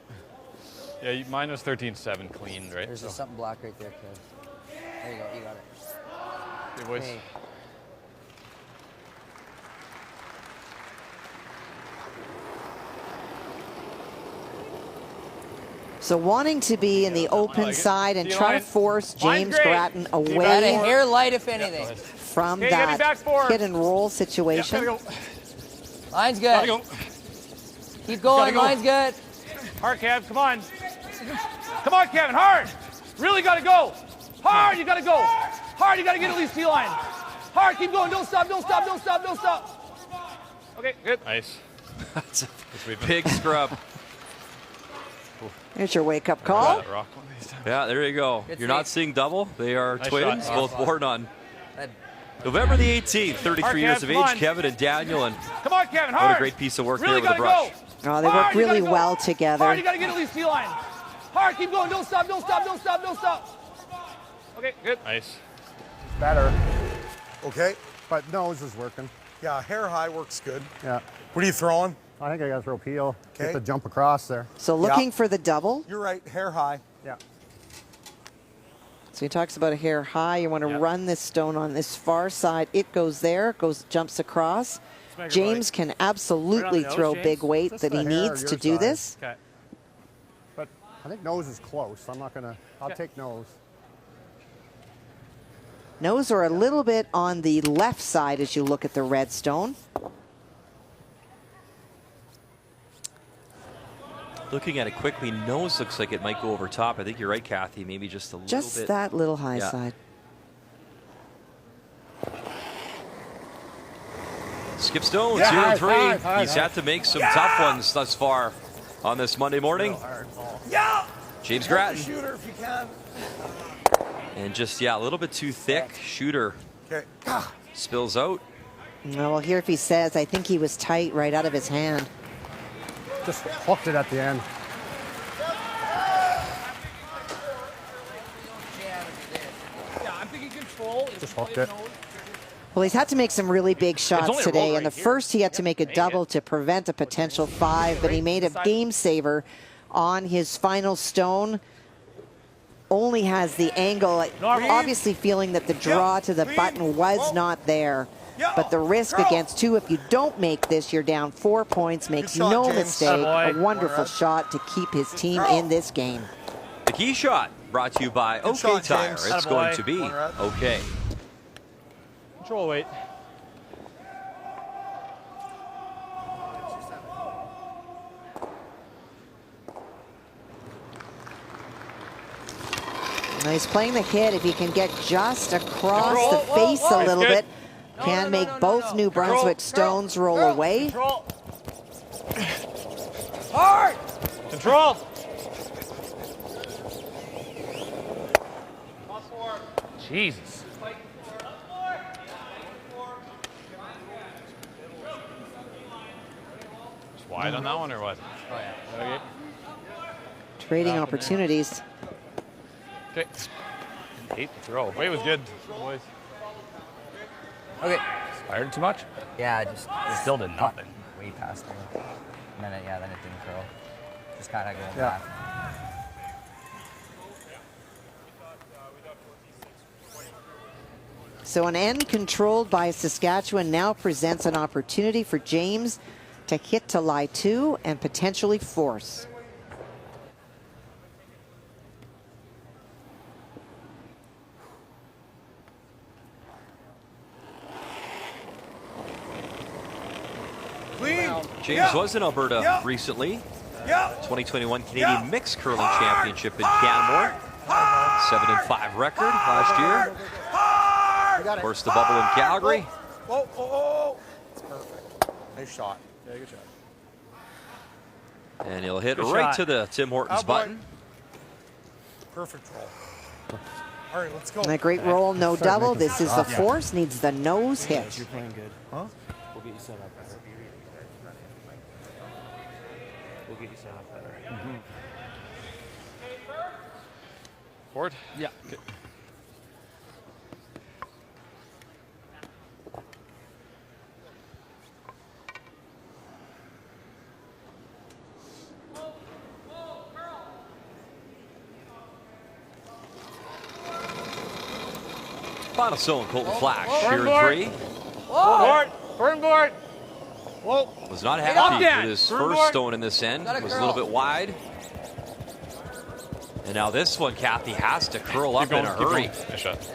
Yeah, mine was 13-7 clean, right? There's just something black right there, Kev. There you go. You got it. Good boys. Hey. So wanting to be in the open side and try to force James Grattan Got a away hair light if anything. from Okay, get me that back 4. hit and roll situation. Line's good. Gotta go. Keep going. go. Line's good. Hard, Kev. Come on. Come on, Kevin. Hard. Really got to go. Hard. You got to go. Hard. You got to get at least T-line. Hard. Keep going. Don't stop. Don't stop. Don't stop. Don't stop. Okay, good. Nice. That's a big scrub. Here's your wake-up call. Rock one of these times. Yeah, there you go. Good You're not save. seeing double. They are Nice twins, shot. both born on That- November the 18th, 33 Hard, years Kev, of come age. on. Kevin and Daniel, and Come on, Kevin. what Hard. a great piece of work Really there with the gotta brush. go. Oh, they work really well together. Hard, you got to get at least D-line. Hard, keep going. Don't stop, don't stop, don't stop, don't stop. Okay, good. Nice. Better. Okay. But nose is working. Yeah, hair high works good. Yeah. What are you throwing? I think I got to throw peel. Okay. Get the jump across there. So looking for the double. You're right, hair high. Yeah. So he talks about a hair high. You want to run this stone on this far side. It goes there, jumps across. James can absolutely throw big weight that he needs to do this. Okay. But I think nose is close. I'm not going to, I'll take nose. Nose are a little bit on the left side as you look at the red stone. Looking at it quickly, nose looks like it might go over top. I think you're right, Kathy. Maybe just a little bit. Just that little high side. Skip Stone, 0-3. He's had to make some tough ones thus far on this Monday morning. James Grattan. Shooter if you can. And just, a little bit too thick. Shooter spills out. Well, we'll hear if he says, I think he was tight right out of his hand. Just hooked it at the end. Yeah, I'm thinking control. Just hooked it. Well, he's had to make some really big shots today. And the first, he had to make a double to prevent a potential 5, but he made a game saver on his final stone. Only has the angle, obviously feeling that the draw to the button was not there. But the risk against 2, if you don't make this, you're down 4 points. Makes no mistake. A wonderful shot to keep his team in this game. The key shot brought to you by OK Tire. It's going to be OK. Control weight. Now he's playing the hit. If he can get just across the face a little bit, can make both New Brunswick stones roll away. Hard! Control! Jesus. Just wide on that one or what? Oh, yeah. Okay. Trading opportunities. Okay. Hate the throw. Weight was good, boys. Okay. Fired too much? Yeah, just Still did nothing. way past the then it didn't curl. Just kind of going back. So an end controlled by Saskatchewan now presents an opportunity for James to hit to lie 2 and potentially force. James was in Alberta recently. 2021 Canadian Mixed Curling Championship in Canmore. 7-5 record last year. Of course, the bubble in Calgary. It's perfect. Nice shot. Yeah, good shot. And he'll hit Good right shot. to the Tim Hortons button. Perfect roll. All right, let's go. And a great roll, no double. This is the force, needs the nose hit. You're playing good. Huh? We'll get you set up better. We'll get you set up better. Forward? Yeah. Okay. Final stone, Colton Flasch, here in 3. Board! Burn board! Whoa. Was not happy with his first stone in this end. Was a little bit wide. And now this one, Kathy has to curl up in a hurry. Nice shot.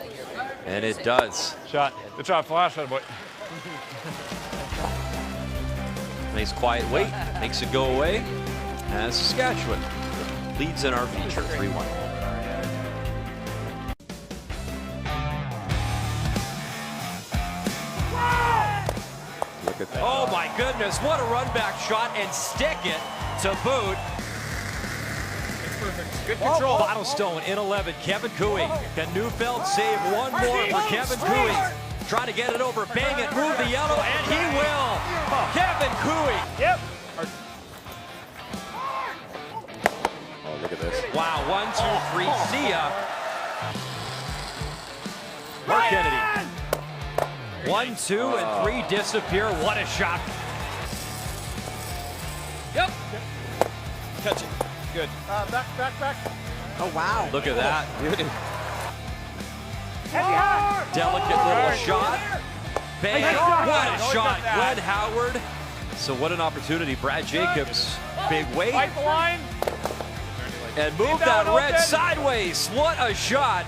And it does. Shot. Good shot, Flasch. Boy. Nice quiet weight, makes it go away. As Saskatchewan leads in our feature 3-1. Look at that. Oh my goodness, what a run back shot and stick it to boot. Good control. Final stone in 11, Kevin Cooey. Can Neufeld save one more for Kevin Cooey? Trying to get it over, bang it, move the yellow, and he will. Kevin Cooey. Yep. Wow, 1, 2, 3, see ya. Mark Kennedy. 1, 2, and 3 disappear. What a shot. Yep. Catch it. Good. Back. Oh, wow. Look at that. Delicate little shot. Bang. What a shot. Glenn Howard. So what an opportunity. Brad Jacobs, big weight. Fight the line. And move that red sideways. What a shot.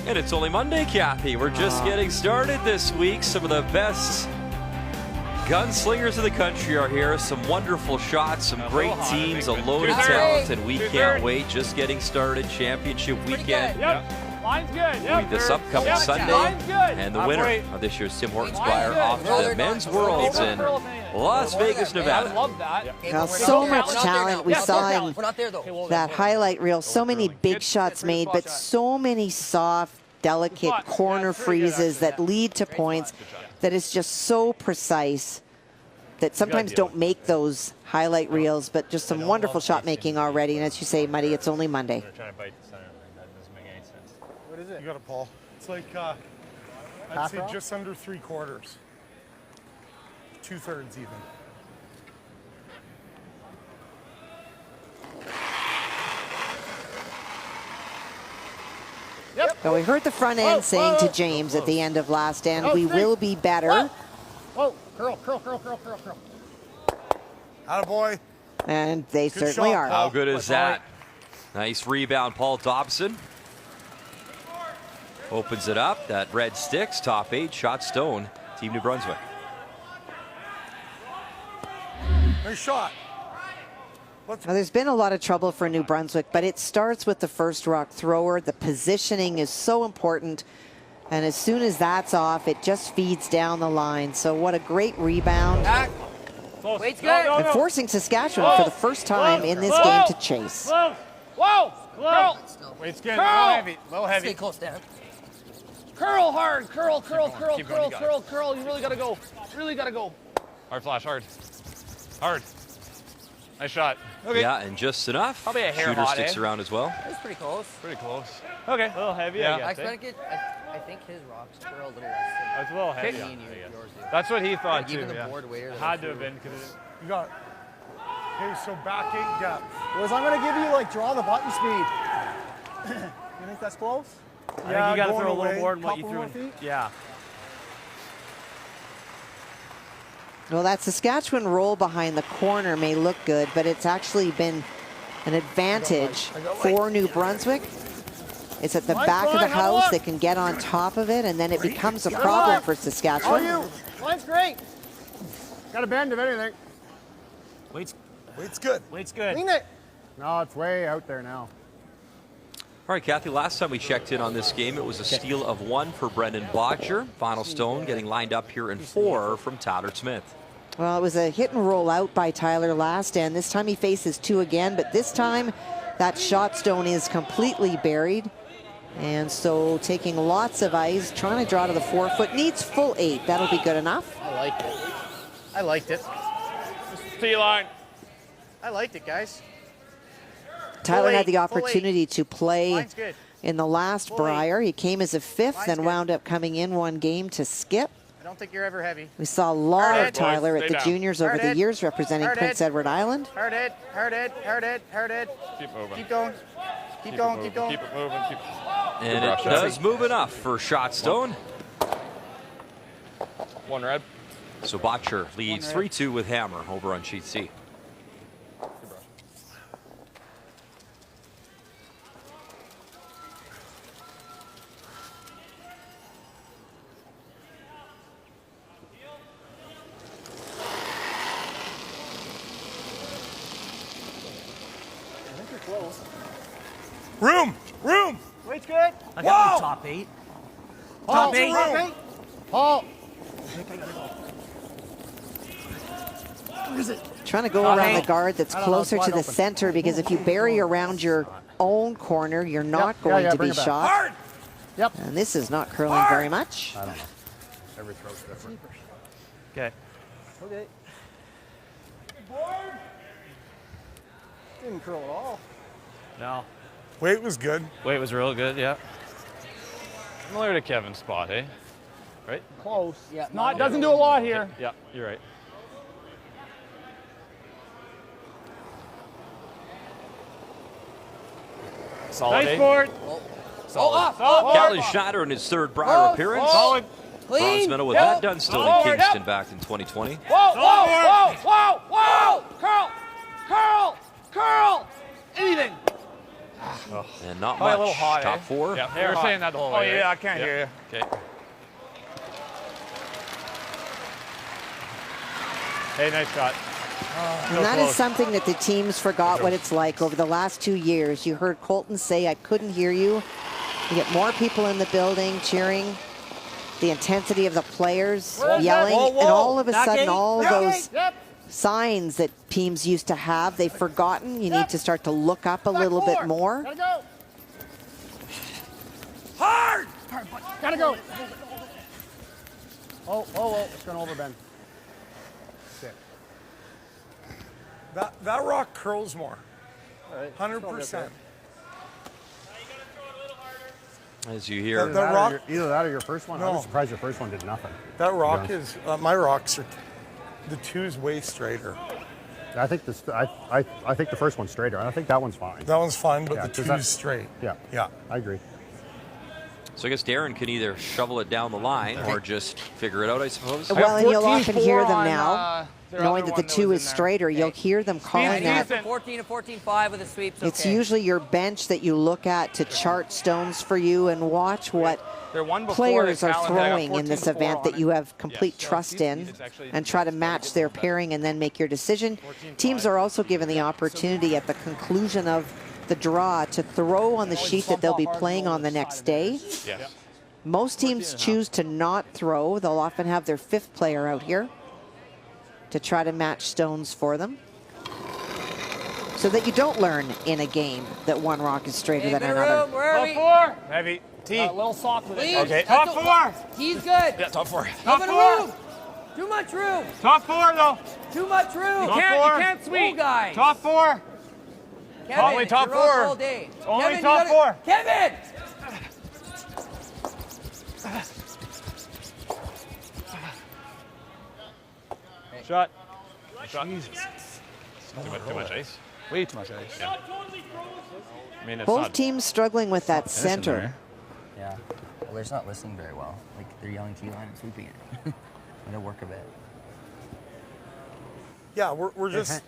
And it's only Monday, Kathy. We're just getting started this week. Some of the best gunslingers of the country are here. Some wonderful shots, some great teams, a load of talent, and we can't wait. Just getting started. Championship weekend. Yep. Line's good. Yep. This upcoming Sunday. Line's good. And the winner of this year's Tim Hortons Brier off to the Men's Worlds in Las Vegas, Nevada. I love that. Now, so much talent we saw in that highlight reel. So many big shots made, but so many soft, delicate corner freezes that lead to points that is just so precise that sometimes don't make those highlight reels, but just some wonderful shot making already. And as you say, Muddy, it's only Monday. Trying to bite the center. That doesn't make any sense. What is it? You got it, Paul. It's like, I'd say just under 3/4. 2/3 even. Well, we heard the front end saying to James at the end of last end, we will be better. Whoa, curl. Attaboy. And they Good certainly shot, are. How good is that? Nice rebound, Paul Dobson. Opens it up. That red sticks. Top 8 shot stone. Team New Brunswick. Nice shot. Now, there's been a lot of trouble for New Brunswick, but it starts with the first rock thrower. The positioning is so important. And as soon as that's off, it just feeds down the line. So what a great rebound. Wait's good. And forcing Saskatchewan for the first time in this game to chase. Whoa! Curl! Weight's good. Curl! Low heavy. Stay close, Dan. Curl hard! Curl! You really gotta go. Hard flash, hard. Nice shot. Okay. Yeah, and just enough. Probably a hair Shooter hot, sticks around as well. That's pretty close. Pretty close. Okay. A little heavy, Yeah. I think his rocks were a little less That's a little than heavy. me and yours do. That's what he thought Like even too. the board weighter. Had to have been because You got it. Okay, so back 8 depth. Boys, I'm going to give you, like, draw the button speed. You think that's close? I think you got to going throw a little away, more than what you couple threw more in. feet. Yeah. Well, that Saskatchewan roll behind the corner may look good, but it's actually been an advantage for New Brunswick. It's at the back of the house. They can get on top of it, and then it becomes a problem for Saskatchewan. Line's great. Got a bend if anything. Wait's good. Lean it. No, it's way out there now. All right, Kathy, last time we checked in on this game, it was a steal of 1 for Brendan Botcher. Final stone getting lined up here in 4 from Tyler Smith. Well, it was a hit and roll out by Tyler last end. This time he faces 2 again, but this time that shot stone is completely buried. And so taking lots of ice, trying to draw to the 4-foot, needs full 8. That'll be good enough. I liked it. T-line. I liked it, guys. Tyler had the full opportunity to play Line's good. in the last Brier. He came as a 5th and wound up coming in 1 game to skip. I don't think you're ever heavy. We saw a lot of Tyler at stay the down. juniors over the years representing Hard Prince head. Edward Island. Hard head. keep moving. Keep going. Keep going. Keep it moving. And it does move enough for shot stone. 1 red. So Botcher leads 3-2 with Hammer over on sheet C. Room! Weight's good. I got the top 8. Top 8. Room! Paul. Trying to go around the guard that's closer to the center, because if you bury around your own corner, you're not going to be shot. Hard! Yep. And this is not curling very much. I don't know. Every throw's different. Okay. Okay. Didn't curl at all. No. Weight was good. Weight was real good, yeah. Similar to Kevin's spot, eh? Right? Close. Yeah, Not doesn't do a lot here. Yeah, you're right. Solid. Nice board. Solid. Callie Schneider in his third Brier appearance. Solid. Bronze Clean. medal with that done still in Kingston back in 2020. Whoa, whoa, whoa, whoa, whoa! Curl! Curl! Anything. And not Probably much. a little hot, Top eh? four. Yeah, they were hot. saying that the whole Oh, way. yeah, right? I can't hear you. Okay. Hey, nice shot. And that is something that the teams forgot what it's like over the last 2 years. You heard Colton say, I couldn't hear you. You get more people in the building cheering, the intensity of the players yelling, and all of a sudden all those signs that teams used to have, they've forgotten. You need to start to look up a little bit more. Gotta go. Hard! Gotta go. Oh, it's gonna overbend. That rock curls more. 100%. As you hear. The rock, Either that or your first one. No. I was surprised your first one did nothing. that rock is, my rocks are, the two's way straighter. I think this. I think the first one's straighter. I think that one's fine. That one's fine, but Yeah, the 'cause two's that's- straight. Yeah. Yeah. I agree. So I guess Darren can either shovel it down the line or just figure it out, I suppose. Well, and you'll 14-4 often hear them on, now, their knowing other that the one that two was is in there. straighter. You'll hear them calling that. 14 to 14-5 with a sweep. It's usually your bench that you look at to chart stones for you and watch what They're one before players the are calendar. I got throwing in this 14-4 event on that it. you have complete trust in, and try to match their pairing and then make your decision. Teams are also given the opportunity at the conclusion of the draw to throw on the sheet that they'll be playing on the next day. Yeah. Most teams choose to not throw. They'll often have their fifth player out here to try to match stones for them, so that you don't learn in a game that one rock is straighter than another. Where are we? Top 4. Heavy. T. A little soft with it. Please. Okay. That's Top 4. He's good. Yeah, top 4. Top room. Too much room. Top 4 though. Too much room. Top You 4. can't sweep. Guys. Top 4. Kevin, only top you're up 4. all day. Only Kevin, you top gotta- 4. Kevin! Shot. Jesus. Too much ice. Way too much ice. Yeah. I mean, it's Both not teams struggling with that center. Yeah. Well, they're just not listening very well. Like, they're yelling T-line and sweeping it. Let it work a bit. Yeah, we're just.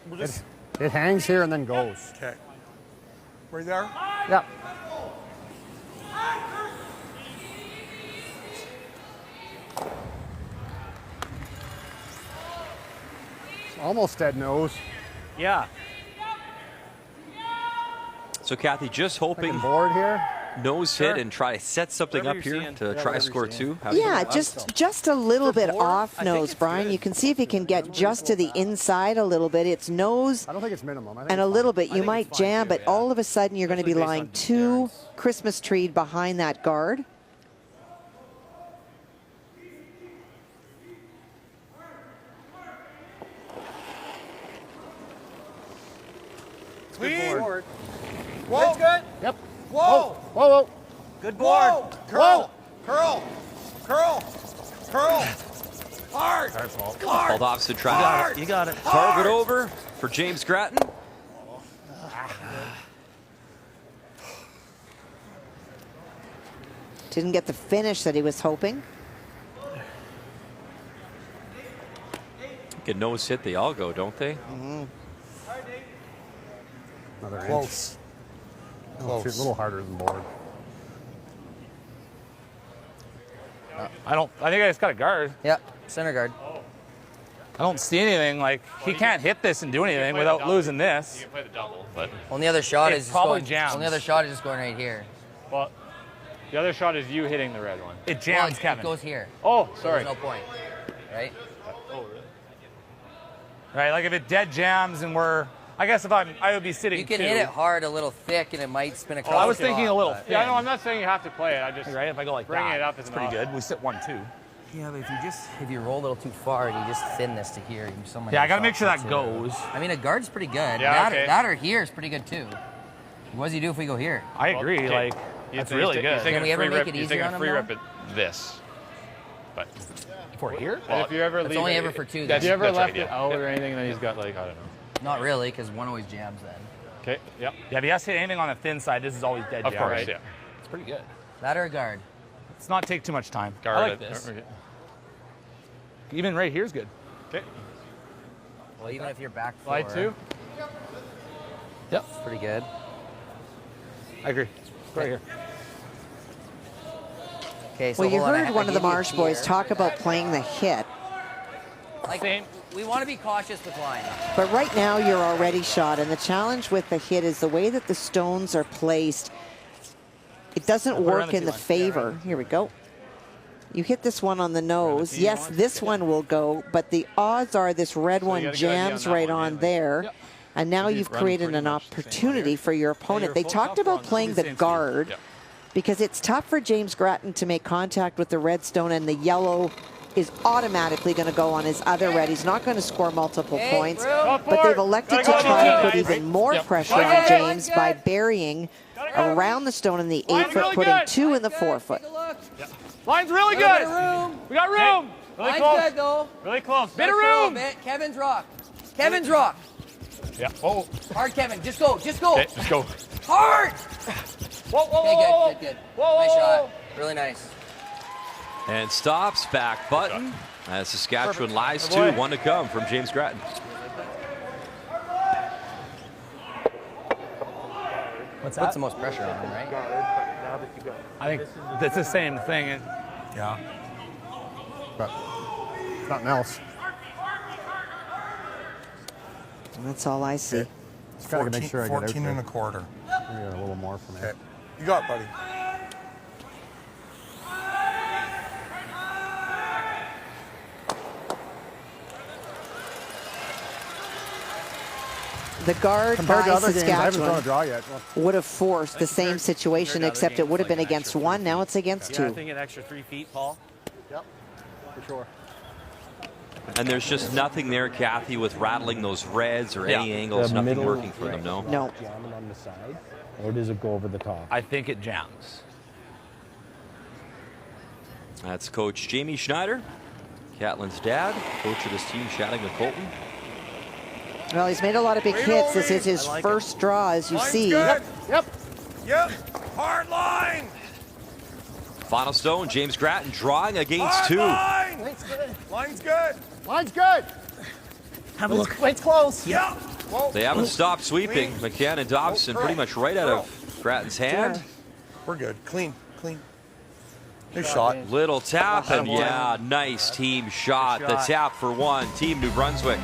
It hangs here and then goes. Okay. Right there? Yeah. It's almost dead nose. Yeah. So Kathy, just hoping Board here. nose hit and try to set something Whatever up you're here seeing. to Yeah, try to whatever score you're seeing. two. Yeah, just a little bit off nose, Brian. You can see if he can get just to the inside a little bit. It's nose I don't think it's minimum. I think and a it's little fine. bit. You might jam, but all of a sudden you're going to be lying too Christmas treed behind that guard. Good board. Whoa! That's good. Yep. Whoa! Whoa. Good board. Whoa! Curl! Curl! Curl! Curl! Hard! Called opposite track. You got it. Target over for James Grattan. Didn't get the finish that he was hoping. Get nose hit, they all go, don't they? Another inch. Close. Oh, it's a little harder than board. I think I just got a guard. Yep, center guard. I don't see anything. Like, he can't hit this and do anything without losing this. You can play the double, but Only other shot It is just probably going, jams. Only other shot is just going right here. well, the other shot is you hitting the red one. It Well, jams, it Kevin. goes here. Oh, So sorry. There's no point, right? Right, like if it dead jams and I guess if I would be sitting You can two. hit it hard, a little thick, and it might spin across. I was the thinking top, a little but- thin. Yeah, no, I'm not saying you have to play it. I just Right, if I go like bringing that, it up is it's pretty not- good. We sit 1-2. Yeah, but if you roll a little too far and you just thin this to here, you Yeah, I gotta make sure that goes. I mean, a guard's pretty good. Yeah, that or here is pretty good too. What does he do if we go here? I agree. Okay. Like, that's really good. Can we ever make it easier on him? Free rip at this, but for here. Well, if you ever it's only ever for 2. If Then. you ever left it out or anything, then he's got like I don't know. Not really, because one always jams then. Okay. Yep. Yeah, if he has to hit anything on the thin side, this is always dead. Of course. Right? Yeah. It's pretty good. That or a guard. Let's not take too much time. Guard I like it. this. Even right here is good. Okay. Well, even if you're back 4. Slide 2. Yep. It's pretty good. I agree. Right here. Okay, so Well, you hold on, heard one of the Marsh boys talk about playing the hit. Like, Same. we want to be cautious with line. But right now you're already shot, and the challenge with the hit is the way that the stones are placed. It doesn't work in the favor. Here we go. You hit this one on the nose. Yes, this one will go, but the odds are this red one jams right on there. And now you've created an opportunity for your opponent. They talked about playing the guard because it's tough for James Grattan to make contact with the red stone, and the yellow is automatically going to go on his other red. He's not going to score multiple points, but they've elected to try and put even more pressure on James by burying around the stone in the 8-foot, putting 2 in the 4-foot. Line's really good. We got room. Really Line's close. Good, though. Really close. Bit of room. Kevin's rock. Kevin's rock. Yeah. Oh. Hard, Kevin. Just go. Just go. Okay, just go. Hard. Whoa, whoa, okay, whoa. Good. Whoa, nice whoa, shot. Really nice. And stops, back button. As Saskatchewan lies 2, 1 to come from James Grattan. Puts the most pressure on him, right? I think it's the same thing. Yeah. But nothing else. And that's all I see. Just gotta make sure I get out 14 there. and a quarter. Maybe a little more for me. Okay. You got it, buddy. The guard Compared by to other games, I haven't thrown a Saskatchewan draw yet. would have forced the same situation, except it would have been against 1. Now it's against 2. Yeah, I think an extra 3 feet, Paul. Yep, for sure. And there's just nothing there, Kathy, with rattling those reds or any angles, nothing working for them, no? No. Jamming on the side, or does it go over the top? I think it jams. That's Coach Jamie Schneider, Catlin's dad, coach of this team, chatting with Colton. Well, he's made a lot of big hits. This is his first draw, as you see. Good. Yep. Hard line. Final stone, James Grattan drawing against 2. Line. Line's good. Line's good. Have a look. It's close. Yeah. They haven't stopped sweeping. McCann and Dobson pretty much right out of Grattan's hand. We're good. Clean. Good shot. Little tap, and yeah, nice team shot. The tap for 1, Team New Brunswick.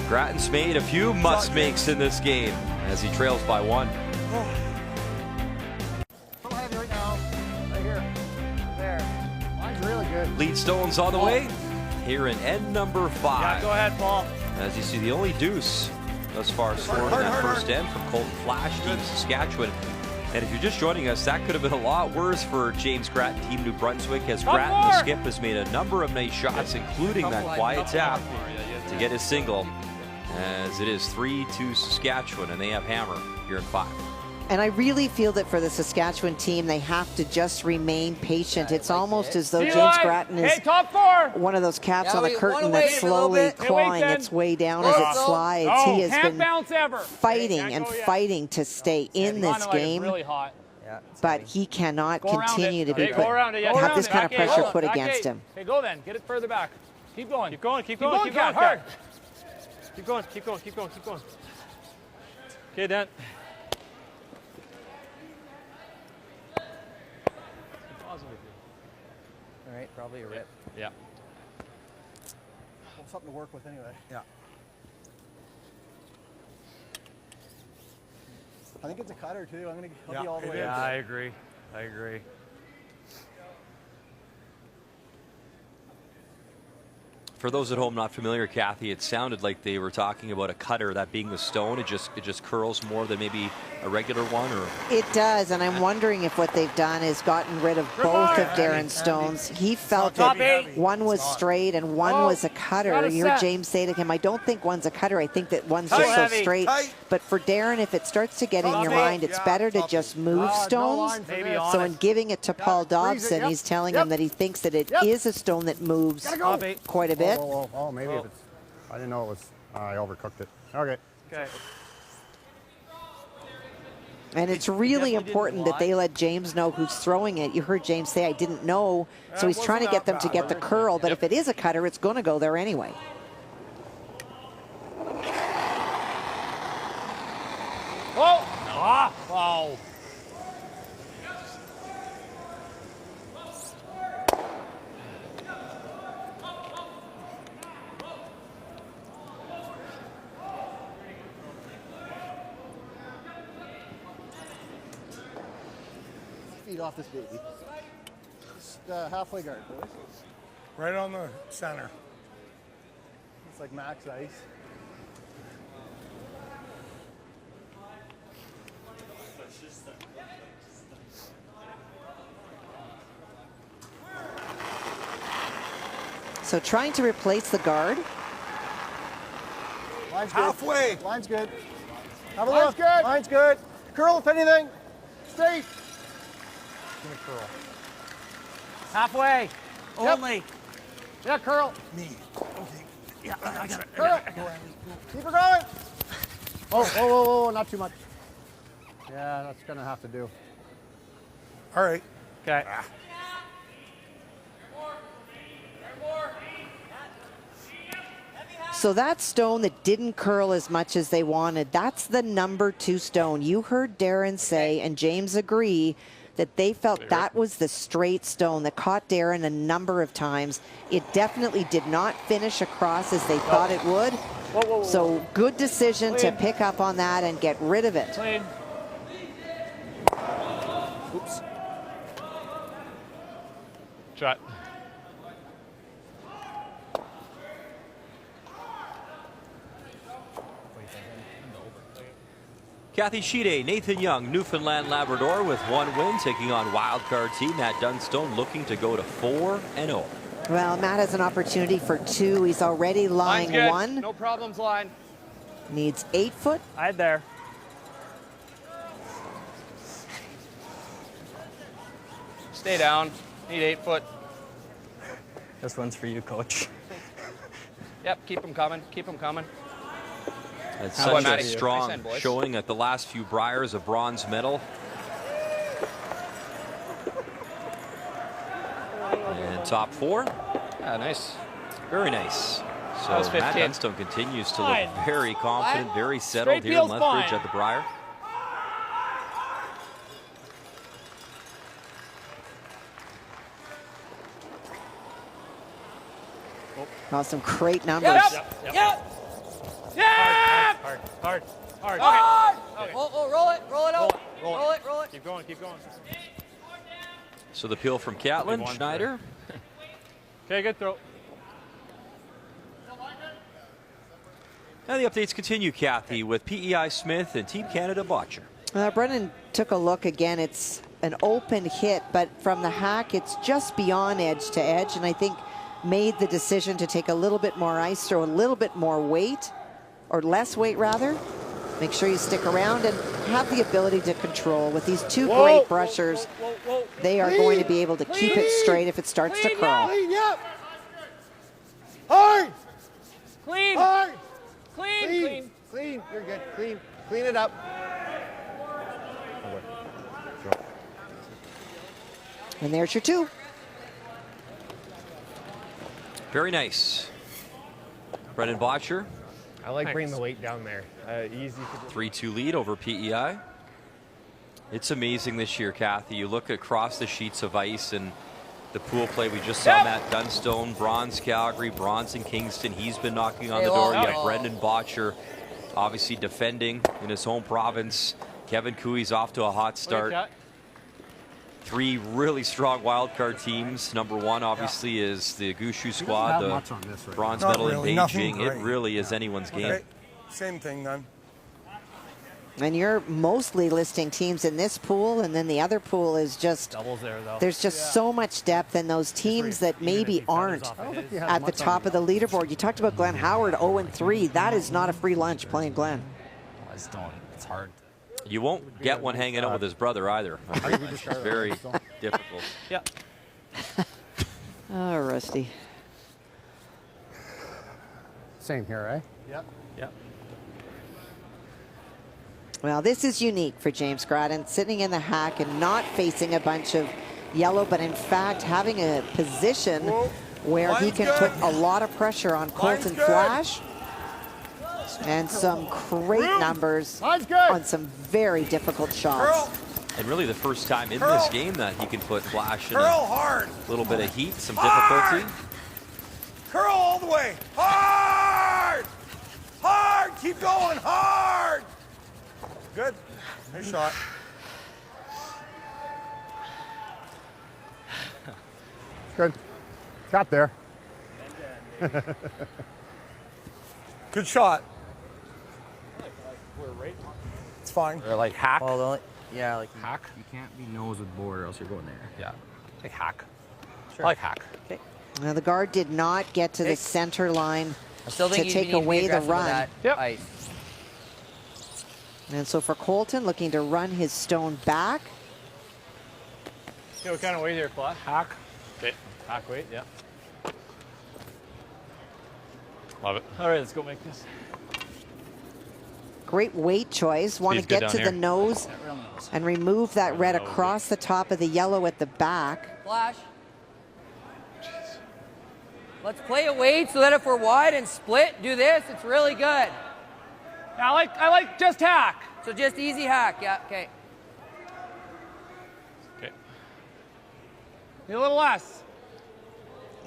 Grattan's made a few must-makes in this game as he trails by 1. Little heavy right now. Right here. There. Line's really good. Lead stones on the way here in end number 5. Yeah, go ahead, Paul. As you see, the only deuce thus far scored in that first end from Colton Flasch, Team Saskatchewan. And if you're just joining us, that could have been a lot worse for James Grattan, Team New Brunswick, as Grattan, the skip, has made a number of nice shots, including that quiet tap to get his single, as it is 3-2 Saskatchewan, and they have hammer here in 5. And I really feel that for the Saskatchewan team, they have to just remain patient. It's almost as though James Grattan is top 4. one of those cats on the curtain that's slowly clawing its way down as it slides. He has been fighting and fighting to stay in this game, but he cannot continue to be have this kind of pressure put against him. Okay, go then. Get it further back. Keep going. Keep going. Cat, hard. Keep going. Okay, Dan. All right, probably a rip. Yeah. Well, something to work with anyway. Yeah. I think it's a cutter too. I'll be all the way. Yeah, I agree. For those at home not familiar, Kathy, it sounded like they were talking about a cutter, that being the stone. It just curls more than maybe a regular one, or it does, and I'm wondering if what they've done is gotten rid of both of Darren's stones. He felt that one was straight and one was a cutter. You heard James say to him, I don't think one's a cutter. I think that one's just so straight. But for Darren, if it starts to get in your mind, it's better to just move stones. So in giving it to Paul Dobson, he's telling him that he thinks that it is a stone that moves quite a bit. Oh, maybe if it's, I didn't know it was, I overcooked it. Okay. And it's really important that they let James know who's throwing it. You heard James say, I didn't know. So he's trying to get them to get the curl, but if it is a cutter, it's going to go there anyway. Oh! Ah! Wow. Feet off this baby. Just halfway guard, boys. Right on the center. It's like max ice. So trying to replace the guard. Line's good. Halfway. Line's good. Have a look. Good. Line's good. Curl if anything. Straight. Give me curl. Halfway. Only. Yeah, curl. Me. Okay. Yeah, I got it. Curl. Keep her going. Oh, not too much. Yeah, that's going to have to do. All right. Okay. So that stone that didn't curl as much as they wanted, that's the number 2 stone. You heard Darren say, and James agree, that they felt that was the straight stone that caught Darren a number of times. It definitely did not finish across as they thought it would. So good decision to pick up on that and get rid of it. Clean. Oops. Shot. Kathy Sheeday, Nathan Young, Newfoundland Labrador with 1 win, taking on wildcard team Matt Dunstone, looking to go to 4-0. Well, Matt has an opportunity for 2. He's already lying 1. No problems, line. Needs 8 foot. Hide there. Stay down. Need 8 foot. This one's for you, coach. Yep, keep them coming. Keep them coming. That's such a strong showing at the last few Briers, a bronze medal. And top 4. Yeah, nice. Very nice. So Matt Dunstone continues to look very confident, very settled here in Lethbridge at the Brier. Oh, some great numbers. Yep. Hard. Okay. Roll it out. Roll it. Keep going. So the peel from Catlin, Schneider. Okay, good throw. And the updates continue, Kathy, with PEI Smith and Team Canada Botcher. Brennan took a look again. It's an open hit, but from the hack, it's just beyond edge to edge, and I think made the decision to take a little bit more ice, throw a little bit more weight, or less weight rather. Make sure you stick around and have the ability to control. With these 2 great brushers, they are going to be able to keep it straight if it starts to curl. Hard. Clean. Hard. Clean. You're good. Clean it up. And there's your 2. Very nice. Brendan Botcher. I like bringing the weight down there. Easy. 3-2 lead over PEI. It's amazing this year, Kathy. You look across the sheets of ice and the pool play. We just saw Matt Dunstone, bronze Calgary, bronze in Kingston. He's been knocking on the door. You have Brendan Botcher, obviously defending in his home province. Kevin Cooey's off to a hot start. Three really strong wildcard teams. Number one, obviously, is the Gushu squad, the bronze medal in Beijing. It really is anyone's game. Okay. Same thing then. And you're mostly listing teams in this pool, and then the other pool is just doubles there, though. There's just so much depth in those teams that maybe aren't at the top of the leaderboard. You talked about Glenn Howard, 0-3. That is not a free lunch playing Glenn. I just don't. It's hard. You won't get one hanging out with his brother either. It's very difficult. Yeah. Oh, Rusty. Same here, eh? Yep. Yep. Well, this is unique for James Grattan, sitting in the hack and not facing a bunch of yellow, but in fact having a position where he can put a lot of pressure on Colton Flasch. And some great numbers on some very difficult shots. And really the first time in this game that he can put Flasch in a little bit of heat, some difficulty. Curl all the way. Hard! Hard! Keep going. Hard! Good. Nice shot. Good. Got there. Good shot. It's fine. Or like hack. Well, yeah, like hack. You can't be nose with board or else you're going there. Yeah. Like hack. Sure. I like hack. Okay. Now the guard did not get to the center line I still think to you take need to be away the aggressive with run. that ice. And so for Colton, looking to run his stone back. Yeah, what kind of weight here, Flasch? Hack. Okay. Hack weight, yeah. Love it. All right, let's go make this. Great weight choice. Want to Steve's good get to down the here. nose and remove that red across the top of the yellow at the back. Flash. Let's play a weight so that if we're wide and split, do this. It's really good. I like just hack. So just easy hack. Yeah. Okay. Okay. Need a little less.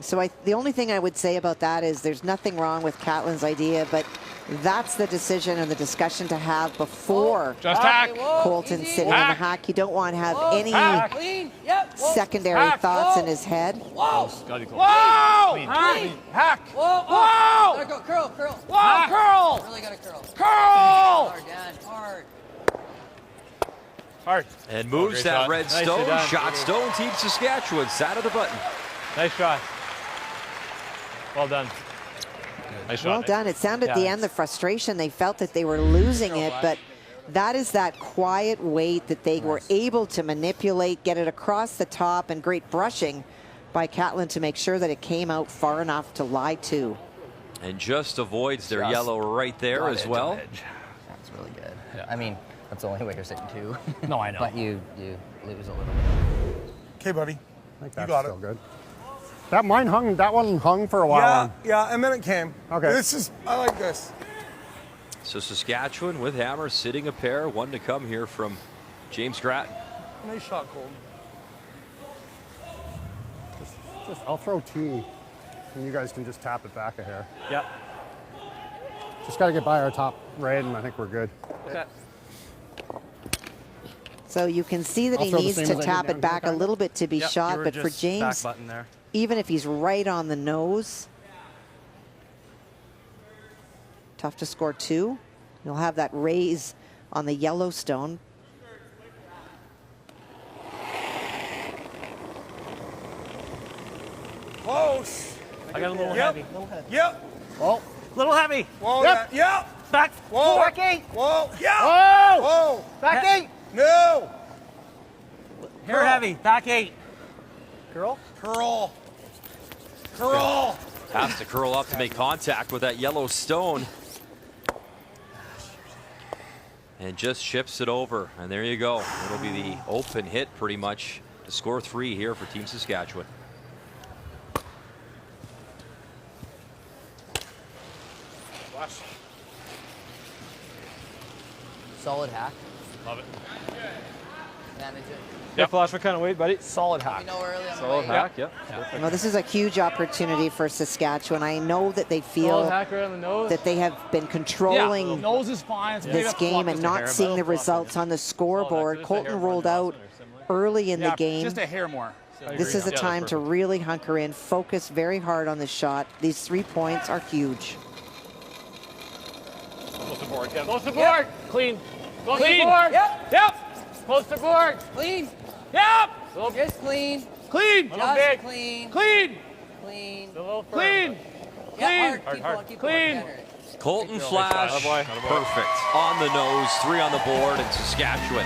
So the only thing I would say about that is there's nothing wrong with Catlin's idea, but that's the decision and the discussion to have before Just hack. Colton Easy. sitting in the hack. You don't want to have any Clean. Yep. secondary Hack. thoughts in his head. Whoa. Gotta go. Whoa! Clean. Hack. Whoa. Whoa! Gotta go. Curl. Curl. Whoa! Curl! Really gotta curl. Curl! Hard, Dan. Hard. Hard. And moves Great that shot. red Nicely stone. done. Shot stone, Team Saskatchewan. Side of the button. Nice shot. Well done. Nice shot. Well done. It sounded at the end, the frustration, they felt that they were losing it, but that is that quiet weight that they were able to manipulate, get it across the top, and great brushing by Catlin to make sure that it came out far enough to lie to. And just avoids their yellow right there as well. That's really good. Yeah. I mean, that's the only way you're sitting two. No, I know. But you lose a little bit. Okay, buddy. I think that's You got still it. good. That one hung for a while. Yeah, and then it came. Okay. I like this. So Saskatchewan with hammer sitting a pair. One to come here from James Grattan. Nice shot, Colton. I'll throw T, and you guys can just tap it back a hair. Yep. Just got to get by our top red, and I think we're good. Okay. So you can see that I'll he throw the needs same to as I did tap down it back a here. little bit to be Yep, shot, you were but for just James, back button there. even if he's right on the nose, tough to score two. You'll have that raise on the Yellowstone. Close. I got a little heavy. Yep. Oh. Little heavy. Whoa. Yep. Yep. Back. Whoa. Back eight. Whoa. Yeah. Whoa! Whoa. Back eight! No. Here heavy. Back eight. Curl. Curl. Curl. Has to curl up to make contact with that yellow stone. And just ships it over. And there you go. It'll be the open hit pretty much to score three here for Team Saskatchewan. Solid hack. Love it. Manage it. Yeah, Flasch, what kind of weight, buddy? Solid We hack. know early on the Solid weight. hack, yep. Well, this is a huge opportunity for Saskatchewan. I know that they Solid feel hack right on the nose. that they have been controlling nose is fine. It's this game and not seeing the results on the scoreboard. Colton rolled out early in the game. Just a hair more. This is a time to really hunker in, focus very hard on the shot. These 3 points are huge. Close to board, Kevin. Close to board. Clean. Close Clean. to board. Yep. Yep. Close to board. Clean. Yep. Just clean. Clean. Just big. clean. Clean. Clean. A little clean. Yeah, Clean. hard. Keep Clean. going. Colton Flasch, perfect. On the nose, 3 on the board in Saskatchewan.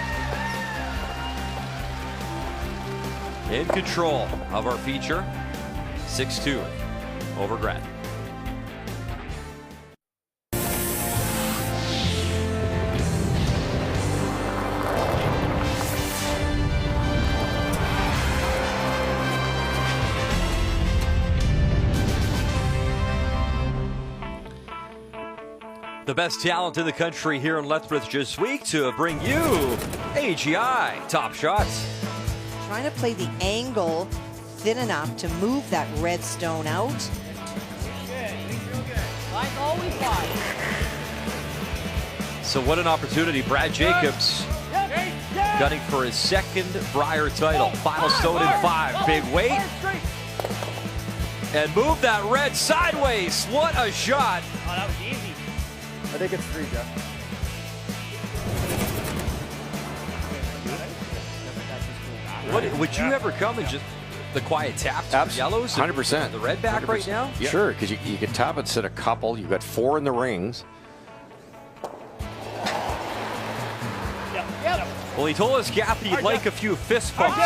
In control of our feature, 6-2 over Grattan. The best talent in the country here in Lethbridge this week to bring you AGI Top Shots. Trying to play the angle thin enough to move that red stone out. Line's always wide. So what an opportunity. Brad Jacobs gunning for his second Brier title. Final stone in 5. Big weight. And move that red sideways. What a shot. Oh, that was easy. I think it's 3, Jeff. Would you ever come and just the quiet tap to the yellows? 100%. The red back 100%. Right now? Yeah. Sure, because you can tap it, set a couple. You've got 4 in the rings. Well, he told us, Kathy, he'd like a few fist bumps.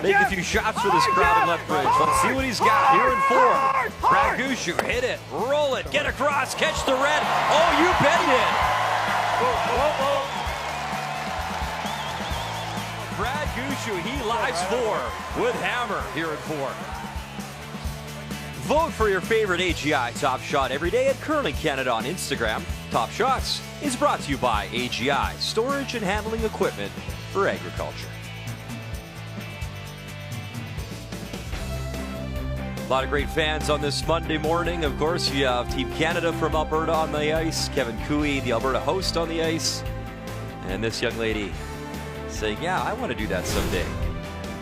Make a few shots for this crowd in Lethbridge. Let's see what he's got here in 4. Brad Gushu, hit it, roll it, get across, catch the red. Oh, you bet he did. Brad Gushu, he lies 4 with hammer here in 4. Vote for your favorite AGI Top Shot every day at Curling Canada on Instagram. Top Shots is brought to you by AGI, storage and handling equipment for agriculture. A lot of great fans on this Monday morning. Of course, you have Team Canada from Alberta on the ice. Kevin Cooey, the Alberta host, on the ice. And this young lady saying, yeah, I want to do that someday.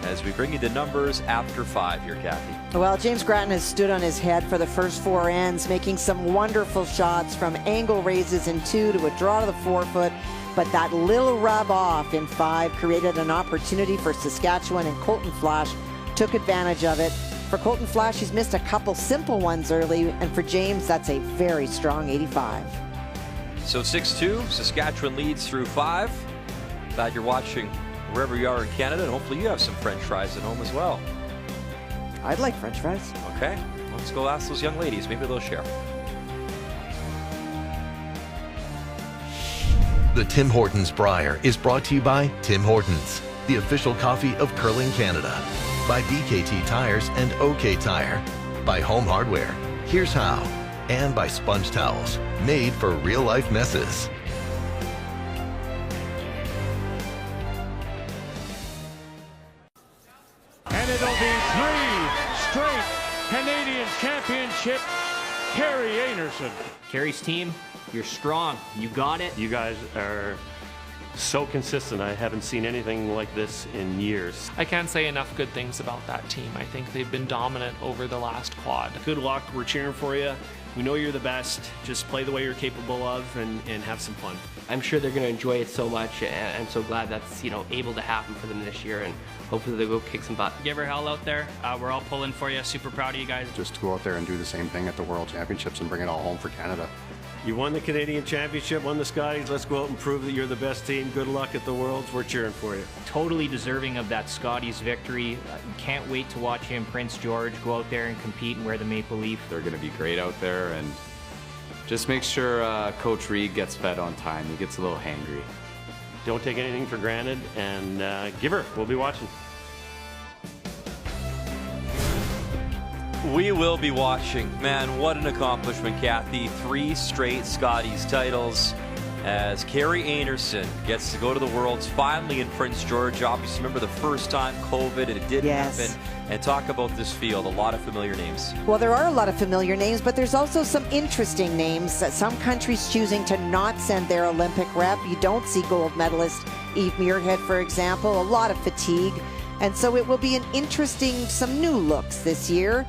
As we bring you the numbers after 5 here, Kathy. Well, James Grattan has stood on his head for the first 4 ends, making some wonderful shots from angle raises in 2 to a draw to the forefoot. But that little rub off in 5 created an opportunity for Saskatchewan, and Colton Flasch took advantage of it. For Colton Flasch, he's missed a couple simple ones early, and for James, that's a very strong 85. So 6-2, Saskatchewan leads through 5. Glad you're watching wherever you are in Canada, and hopefully you have some French fries at home as well. I'd like French fries. Okay, let's go ask those young ladies. Maybe they'll share. The Tim Hortons Brier is brought to you by Tim Hortons, the official coffee of Curling Canada. By BKT Tires and OK Tire. By Home Hardware, Here's How. And by Sponge Towels, made for real-life messes. And it'll be 3 straight Canadian Championship, Kerry Anderson. Kerry's team, you're strong. You got it. You guys are so consistent. I haven't seen anything like this in years. I can't say enough good things about that team. I think they've been dominant over the last quad. Good luck. We're cheering for you. We know you're the best. Just play the way you're capable of and have some fun. I'm sure they're going to enjoy it so much, and I'm so glad that's able to happen for them this year, and hopefully they'll go kick some butt. Give her hell out there. We're all pulling for you. Super proud of you guys. Just to go out there and do the same thing at the World Championships and bring it all home for Canada. You won the Canadian Championship, won the Scotties. Let's go out and prove that you're the best team. Good luck at the Worlds. We're cheering for you. Totally deserving of that Scotties victory. Can't wait to watch him, Prince George, go out there and compete and wear the maple leaf. They're going to be great out there, and just make sure Coach Reed gets fed on time. He gets a little hangry. Don't take anything for granted, and give her. We'll be watching. We will be watching. Man, what an accomplishment, Kathy. 3 straight Scotties titles as Kerry Anderson gets to go to the Worlds finally in Prince George. Obviously, remember the first time COVID, and it didn't happen. And talk about this field, a lot of familiar names. Well, there are a lot of familiar names, but there's also some interesting names. Some countries choosing to not send their Olympic rep. You don't see gold medalist Eve Muirhead, for example, a lot of fatigue. And so it will be an interesting, some new looks this year.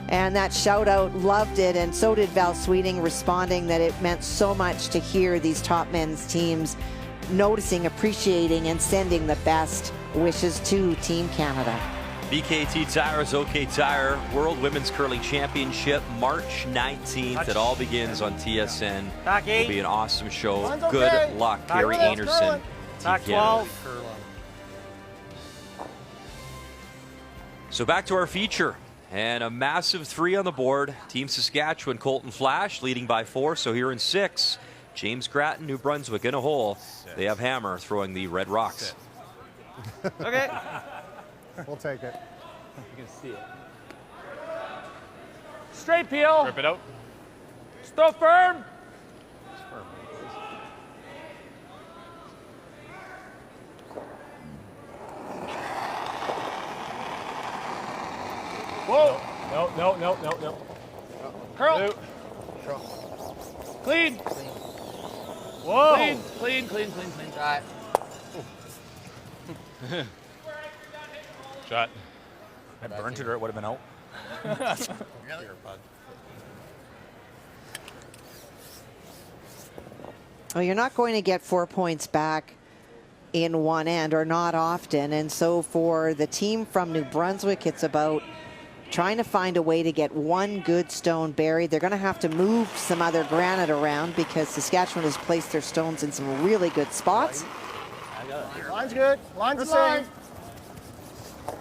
And that shout out, loved it, and so did Val Sweeting, responding that it meant so much to hear these top men's teams noticing, appreciating, and sending the best wishes to Team Canada. BKT Tires, OK Tire, World Women's Curling Championship, March 19th. It all begins on TSN. It'll be an awesome show. Good luck, Gary Anderson. Team Canada. So back to our feature. And a massive 3 on the board. Team Saskatchewan, Colton Flasch leading by 4. So here in 6, James Grattan, New Brunswick in a hole. They have Hammer throwing the red rocks. Okay. We'll take it. You can see it. Straight peel. Rip it out. Still firm. Whoa. No. Curl. No. Clean. Whoa. Clean. Shot. Shot. I burnt it or it would have been out. Well, you're not going to get 4 points back in one end, or not often. And so for the team from New Brunswick, it's about trying to find a way to get one good stone buried. They're going to have to move some other granite around because Saskatchewan has placed their stones in some really good spots. Line's good. Line's the same.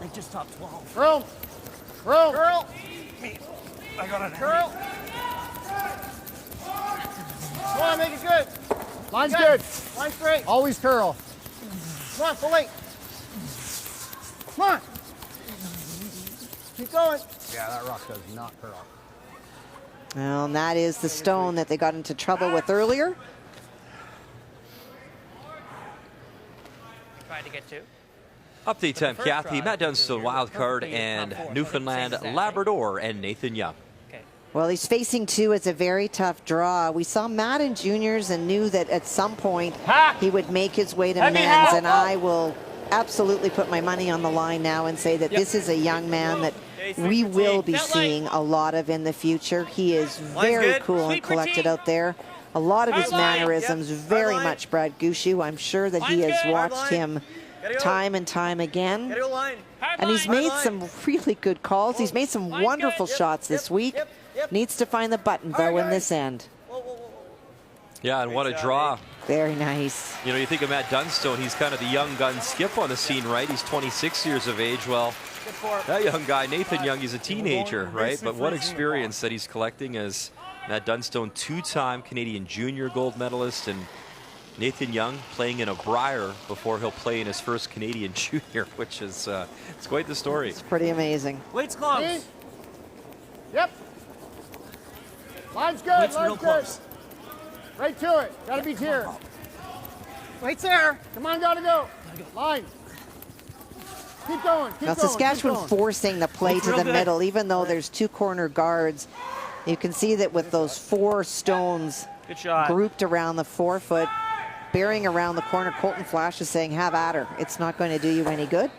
They just top 12. Room. Girl. I got it. Curl. Come on, make it good. Line's good. Line straight. Always curl. Come on, pull late. Come on. Keep going. Yeah, that rock does not curl. Well, and that is the stone that they got into trouble with earlier. Trying to get 2. Update time, Kathy. Matt Dunstone, wild card, and Newfoundland, Labrador, and Nathan Young. Well, he's facing 2 as a very tough draw. We saw Matt in juniors and knew that at some point he would make his way to men's, and I will absolutely put my money on the line now and say that this is a young man that we will be seeing a lot of in the future. He is very cool and collected out there. A lot of his mannerisms, very much Brad Gushue. I'm sure that he has watched him time and time again. And he's made some really good calls. He's made some wonderful shots this week. Needs to find the button, though, in this end. Yeah, and what a draw. Very nice. You know, you think of Matt Dunstone, he's kind of the young gun skip on the scene, right? He's 26 years of age. Well, that young guy, Nathan Young, he's a teenager, right? But what experience that he's collecting as Matt Dunstone, 2-time Canadian junior gold medalist, and Nathan Young playing in a Brier before he'll play in his first Canadian junior, which is it's quite the story. It's pretty amazing. Weight's close. Yep. Line's good. Weight's real close. Right to it. Gotta be here. Weight's there. Come on, gotta go. Line. Keep going. Now Saskatchewan forcing the play to the middle, even though there's 2 corner guards. You can see that with those 4 stones grouped around the 4-foot, bearing around the corner, Colton Flasch is saying, have at her. It's not going to do you any good.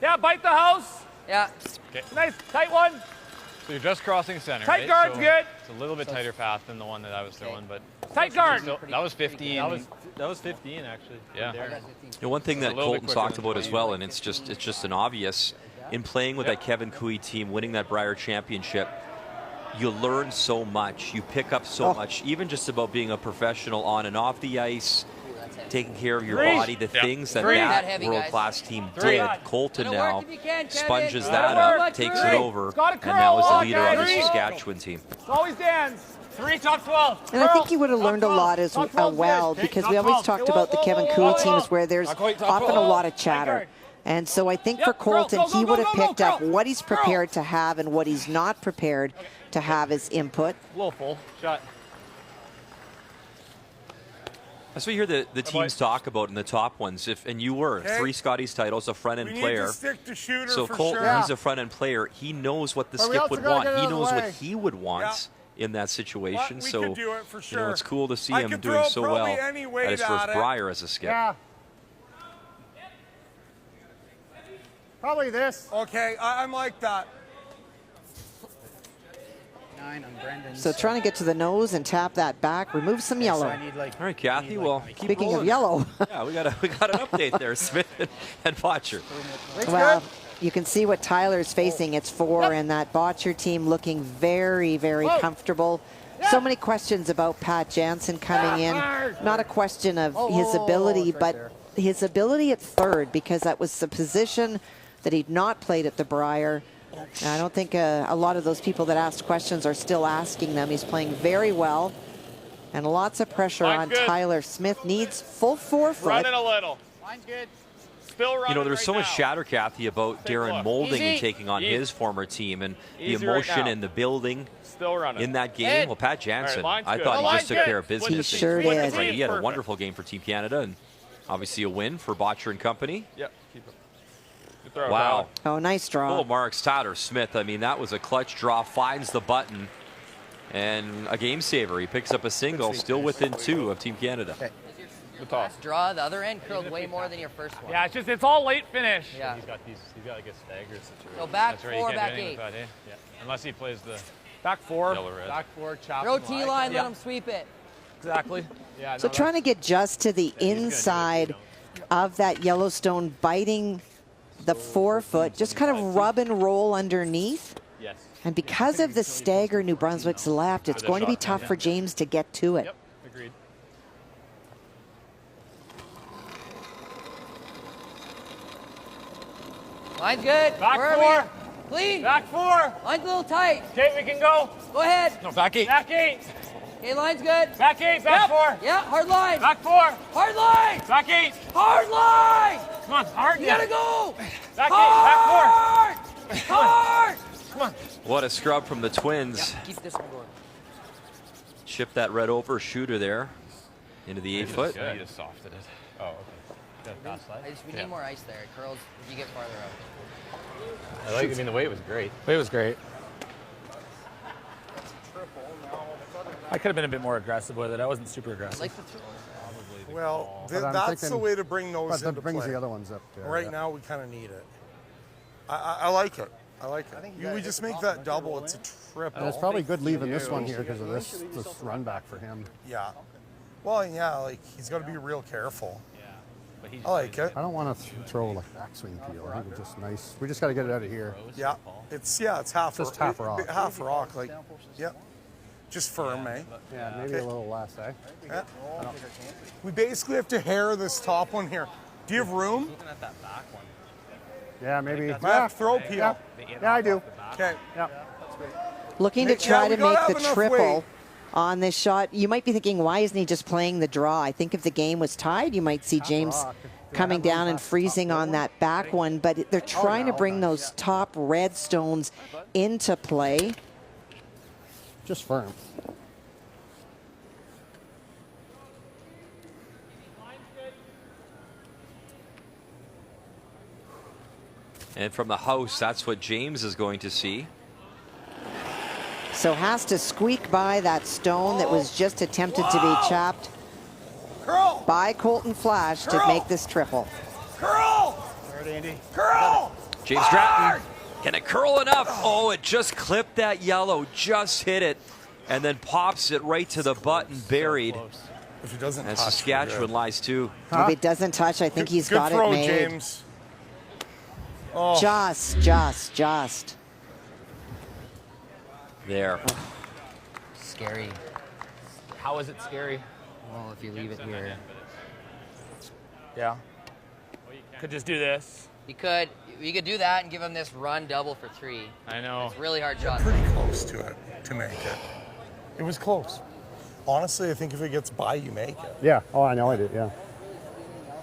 Yeah, bite the house. Yeah. Okay. Nice, tight one. So you're just crossing center. Tight guard's good. It's a little bit tighter path than the one that I was throwing, but tight guard. That was 15. That was 15 actually. Yeah. You know, one thing that Colton's talked about as well, and it's just an obvious, in playing with that Kevin Cooey team, winning that Brier championship, you learn so much. You pick up so much, even just about being a professional on and off the ice, taking care of your body, the things that that world-class team did. Colton now sponges that up, takes it over, and now is the leader of the Saskatchewan team. Always dance. 3 top 12. And I think he would have learned a lot as well, because we always talked about the Kevin Cooey teams where there's often a lot of chatter. And so I think for Colton, he would have picked up what he's prepared to have and what he's not prepared to have as input. A little full shot. That's what you hear the teams talk about in the top ones. And you were 3 Scotties titles, a front-end player. So Colton, he's a front-end player. He knows what the skip would want. He knows what he would want in that situation. So, you know, it's cool to see him doing so well at his first Brier as a skip. Yeah. Probably this. Okay, I'm like that. 9 on Brendan. So trying to get to the nose and tap that back, remove some yellow. All right, Kathy. Well, keep Speaking rolling. of yellow. Yeah, we got an update there, Smith and Botcher. Well, you can see what Tyler's facing. It's 4, and that Botcher team looking very, very comfortable. So many questions about Pat Jansen coming in. Not a question of his ability, but his ability at third, because that was the position that he'd not played at the Brier. And I don't think a lot of those people that asked questions are still asking them. He's playing very well, and lots of pressure on Tyler. Smith needs full 4-foot. Running a little. Line's good. Still running. You know, there's right so much now. chatter, Kathy, about Darren molding and taking on his former team, and the emotion and the building Still running. in that game. Well, Pat Jansen, All right, I good. thought he Line's just took good. care of business. He sure did. He had a wonderful game for Team Canada, and obviously a win for Botcher and company. Yep. Keep it. Good throw, Wow. Oh, nice draw. Full marks, Tyler Smith. I mean, that was a clutch draw. Finds the button, and a game saver. He picks up a single, still within 2 of Team Canada. Good toss. Draw, the other end curled way more than your first one. Yeah, it's all late finish. Yeah. He's got like a stagger situation. So back That's right, 4, you can't back do anything 8. with that, eh? Yeah. Unless he plays the back 4. Yellow red. Back 4, chop. Throw and T line. line, Yeah. let him sweep it. Exactly. Yeah. So trying to get just to the inside of that Yellowstone, biting the 4-foot, just kind of rub and roll underneath. Yes. And because of the stagger New Brunswick's left, it's going to be tough for James to get to it. Yep. Agreed. Line's good. Back Where are 4. we? Clean. Back 4. Line's a little tight. Okay, we can go. Go ahead. No, back 8. Back 8. Okay, line's good. Back 8. Back 4. Yeah, hard line. Back 4. Hard line. Back 8. Hard line. Come on, hard. You gotta go. Back 8. Hard. Back 4. Hard. Come on. What a scrub from the Twins. Keep this one going. Chip that red over, shooter there into the 8-foot. You just softened it. Oh, okay. We need more ice there. It curls if you get farther out. I mean, the weight was great. It was great. I could have been a bit more aggressive with it. I wasn't super aggressive. Like the Well, But I'm that's thinking- the way to bring those But that into brings play. the other ones up there. Right yeah. now, we kind of need it. I like it. I like it. We just make that double. It's a triple. And it's probably good leaving this one here because of this run back for him. Yeah. Well, yeah, like he's got to be real careful. I like it. I don't want to throw like backswing peel. I think it's just nice. We just got to get it out of here. Yeah. It's half Just half rock. Half rock. Like, yep. Just firm, eh? Yeah, maybe a little less, eh? Yeah. We basically have to hair this top one here. Do you have room? Looking at that back one. Yeah, maybe. Matt, throw peel. Yeah, I do. Okay. Yeah. Looking to try we to gotta make have the enough triple weight. on this shot. You might be thinking, why isn't he just playing the draw? I think if the game was tied, you might see James coming down and freezing on that back one, but they're trying to bring those top red stones into play. Just firm. And from the house, that's what James is going to see. So has to squeak by that stone that was just attempted to be chopped by Colton Flasch to make this triple. Curl! Curl! James Grattan, can it curl enough? Oh, it just clipped that yellow, just hit it, and then pops it right to the button, buried. If he doesn't And touch, we're Saskatchewan good. lies too. If it doesn't touch, I think he's Good got throw, it made. James. Oh. Just. There. Scary. How is it scary? Well, if you leave it here. Yeah. Could just do this. You could do that and give him this run double for 3. I know. It's really hard shot. Pretty close to it to make it. It was close. Honestly, I think if it gets by, you make it. Yeah. Oh, I know I did. Yeah.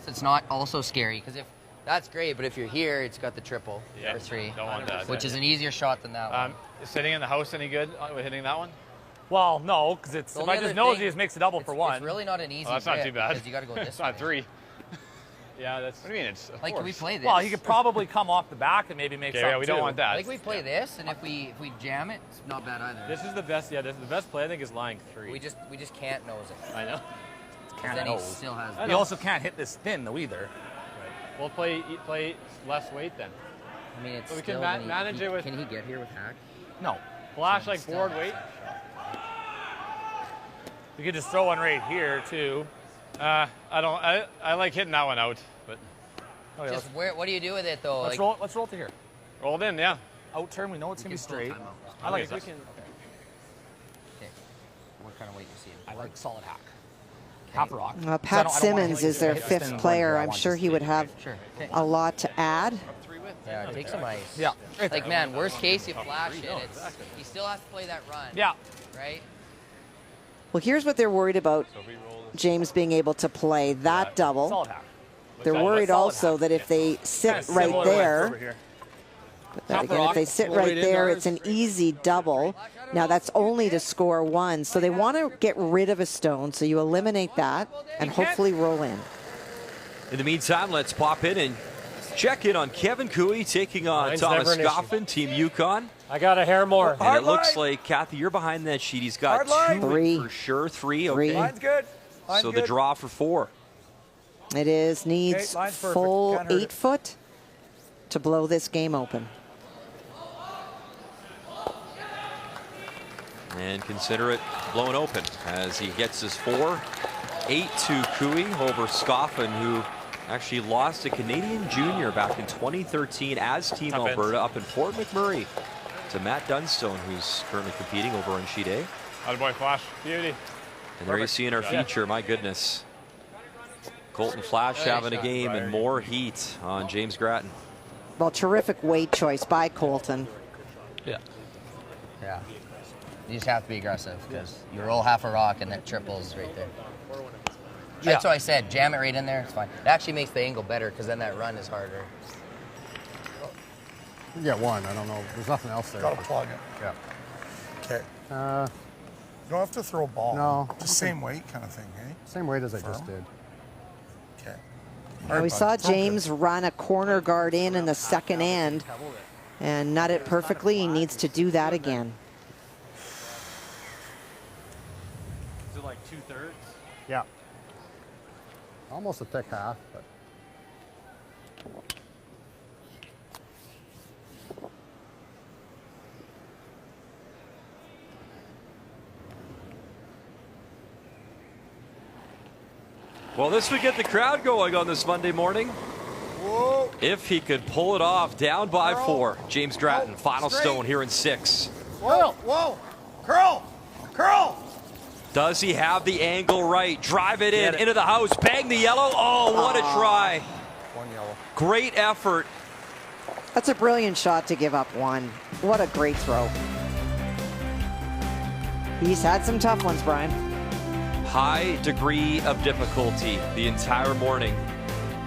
So it's not also scary because if that's great, but if you're here, it's got the triple for 3. Don't want that. Which is an easier shot than that one. Is sitting in the house any good with hitting that one? Well, no, because it's The if only I just other knows thing- he just makes a double for 1. It's really not an easy. Oh, that's not grip too bad. because you got to go this It's not way. 3. Yeah, that's. What do you mean? It's Like, can we play this? Well, he could probably come off the back and maybe make Okay, something yeah, we don't too. want that. I think we play this, and if we jam it, it's not bad either. This is the best. Yeah, this is the best play I think is lying 3. We just can't nose it. I know. Because then he still has. You also can't hit this thin though either. We'll play less weight then. I mean, it's So we can still, manage it with. Can he get here with hack? No. Flash like board weight. You could just throw one right here too. I like hitting that one out, but. Okay, Just where? What do you do with it though? Let's Like, roll to here. Roll it in, yeah. Out turn, we know it's gonna be straight. I like this. Okay. What kind of weight you see? I like solid hack. Half rock. Pat Simmons is their fifth player. I'm sure he would have a lot to add. Yeah, take some ice. Yeah. Like, man, worst case, you flash it. He still has to play that run. Yeah. Right? Well, here's what they're worried about, James being able to play that double. Solid hack. They're worried also that if they sit right there, but again, if they sit right there, it's an easy double. Now that's only to score one, so they want to get rid of a stone, so you eliminate that and hopefully roll in. In the meantime, let's pop in and check in on Kevin Cooey taking on Thomas Scoffin, Team Yukon. I got a hair more. And it looks like, Kathy, you're behind that sheet. He's got two for sure. Three, okay. Mine's good. So the draw for 4. It is, needs full 8 foot to blow this game open. And consider it blown open as he gets his 4. 8-2 Cooey over Scoffin, who actually lost a Canadian junior back in 2013 as Team Alberta up in Fort McMurray to Matt Dunstone, who's currently competing over on sheet A. Attaboy, Flash. Beauty. And there you see in our feature, my goodness. Colton Flasch having a game and more heat on James Grattan. Well, terrific weight choice by Colton. Yeah. Yeah. You just have to be aggressive because you roll half a rock and that triples right there. That's what I said. Jam it right in there. It's fine. It actually makes the angle better because then that run is harder. You get one. I don't know. There's nothing else there. Gotta plug it. Yeah. Okay. You don't have to throw a ball. No. Just same weight kind of thing, eh? Same weight as I just did. Okay. Well, we saw James run a corner guard in the second end and nut it perfectly. He needs to do that again. Is it like 2/3? Yeah. Almost a thick half, but. Well, this would get the crowd going on this Monday morning. Whoa. If he could pull it off, down by 4. James Grattan, final stone here in 6. Whoa, whoa. Curl. Curl. Does he have the angle right? Drive it in, into the house, bang the yellow. Oh, what a try. One yellow. Great effort. That's a brilliant shot to give up one. What a great throw. He's had some tough ones, Brian. High degree of difficulty the entire morning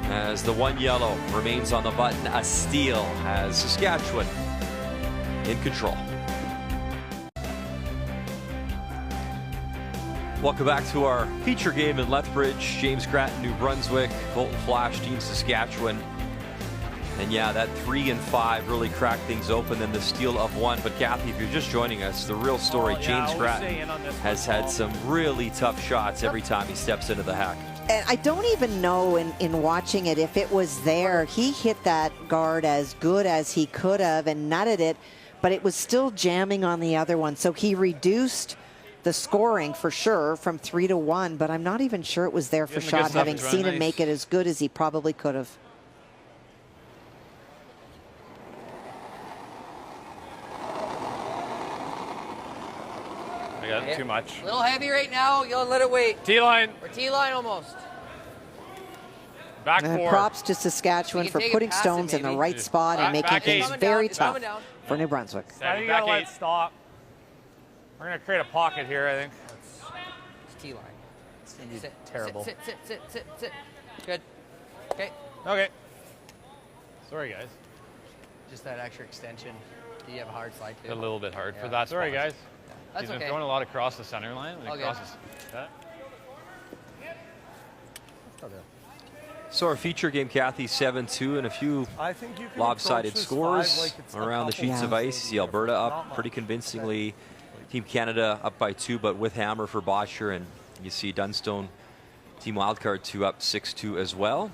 as the 1 yellow remains on the button. A steal has Saskatchewan in control. Welcome back to our feature game in Lethbridge. James Grattan, New Brunswick, Colton Flasch, Team Saskatchewan. And yeah, that 3 and 5 really cracked things open, then the steal of 1. But Kathy, if you're just joining us, the real story, James Grattan has had some really tough shots every time he steps into the hack. And I don't even know in watching it if it was there. He hit that guard as good as he could have and nutted it, but it was still jamming on the other one. So he reduced the scoring for sure from 3 to 1, but I'm not even sure it was there for shot, having seen him make it as good as he probably could have. I got too much. A little heavy right now. You'll let it wait. T-line. We're T-line almost. Back And 4. props to Saskatchewan for putting stones in the right spot and making things very tough for New Brunswick. I think you gotta let it stop. We're gonna create a pocket here, I think. It's T-line. It's gonna be Sit, terrible. Sit. Good. Okay. Okay. Sorry, guys. Just that extra extension. Do you have a hard slide too? A little bit hard for that. Sorry, guys. That's He's been okay. throwing a lot across the center line. When he crosses that. So our feature game, Kathy, 7-2, and a few lopsided scores around the sheets of ice. You see Alberta up pretty convincingly. Team Canada up by 2, but with hammer for Botcher, and you see Dunstone, Team Wildcard 2 up 6-2 as well.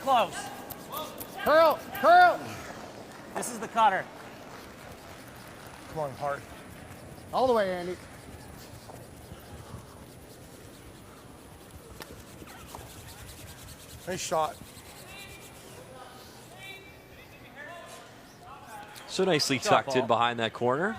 close. Curl, curl. This is the cutter. Come on, Hart. All the way, Andy. Nice shot. So nicely tucked in behind that corner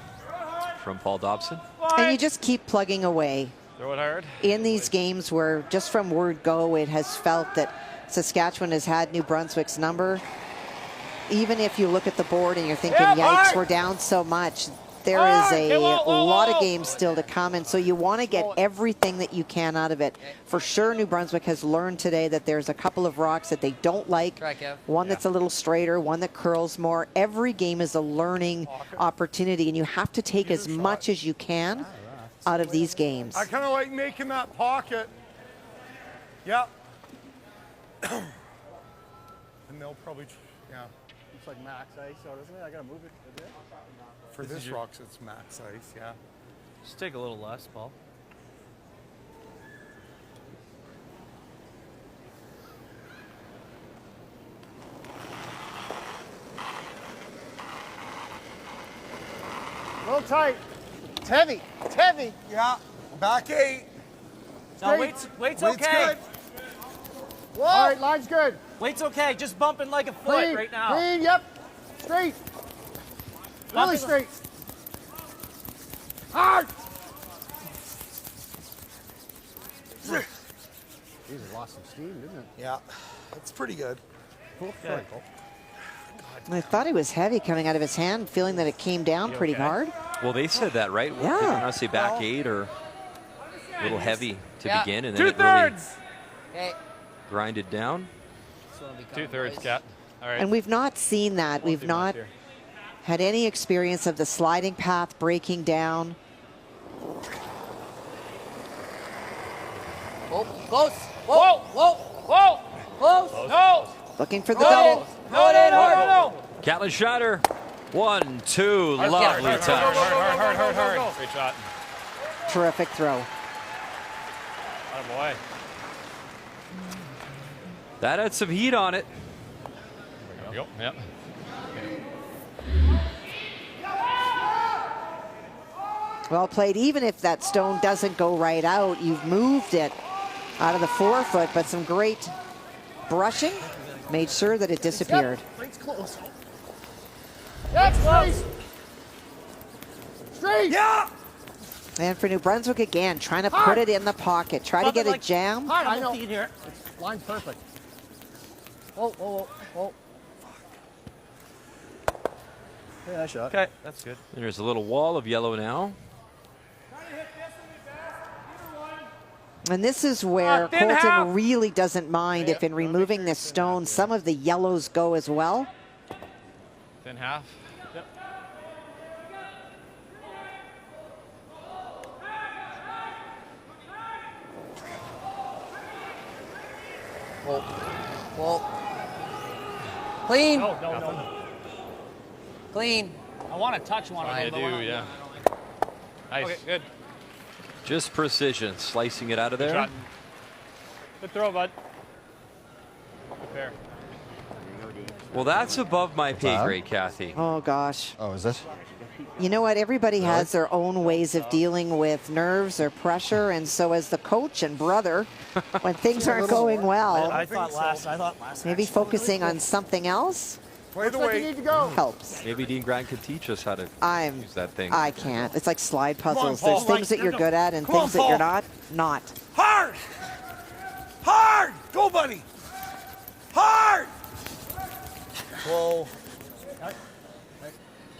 from Paul Dobson. And you just keep plugging away. Throw it hard. In these games where just from word go, it has felt that Saskatchewan has had New Brunswick's number. Even if you look at the board and you're thinking, yikes, we're down so much, there is a lot of games still to come. And so you want to get everything that you can out of it. For sure, New Brunswick has learned today that there's a couple of rocks that they don't like. One that's a little straighter, one that curls more. Every game is a learning opportunity, and you have to take as much as you can out of these games. I kind of like making that pocket. Yep. And they'll probably, yeah. It's like max ice, so doesn't it? I gotta move it a bit. For this rocks, it's max ice, yeah. Just take a little less, Paul. A little tight. It's heavy. It's heavy. Yeah. Back 8. No, weight's okay. Good. Whoa. All right, line's good. Weight's okay. Just bumping like a foot Clean, right now. clean, yep. Straight. Really straight. Hard. Jesus, lost some steam, didn't it? Yeah. That's pretty good. Full Okay. circle. I thought he was heavy coming out of his hand, feeling that it came down pretty hard. Well, they said that, right? Yeah. Did they not say back 8 or a little heavy to begin, and then it 2/3. Okay. grinded down? 2/3, Cat. All right. And we've not seen that. We've not had any experience of the sliding path breaking down. Oh, close. Whoa, whoa, whoa. Close. No. Looking for the double. No. Catlin Schneider. 1, 2. Lovely touch. Hard. Great shot. Terrific throw. Oh, boy. That had some heat on it. There we go. Yep. Well played. Even if that stone doesn't go right out, you've moved it out of the 4 foot, but some great brushing made sure that it disappeared. Straight's close. Yep, straight. Straight. Yeah. And for New Brunswick again, trying to put it in the pocket. Try to get a jam. Hard, I know. Here. Line's perfect. Oh. Yeah, nice shot. Okay, that's good. There's a little wall of yellow now. And this is where thin Colton half. really doesn't mind if in removing this stone, some of the yellows go as well. Thin half. Yep. Whoa. Clean. No. Clean. I want to touch one of I them. do, yeah. Nice. Okay, good. Just precision, slicing it out of Good there. shot. Good throw, bud. Good pair. Well, that's above my pay grade, Kathy. Oh, gosh. Oh, is it? You know what? Everybody has their own ways of dealing with nerves or pressure. And so as the coach and brother, when things aren't going well, I thought last. maybe focusing on something else Play the You way. need to go. helps. Maybe Dean Grant could teach us how to use that thing. I can't. It's like slide puzzles. Paul. There's things that you're good at and Come on, things that you're Paul. not. Hard. Hard. Go, buddy. Hard. Whoa.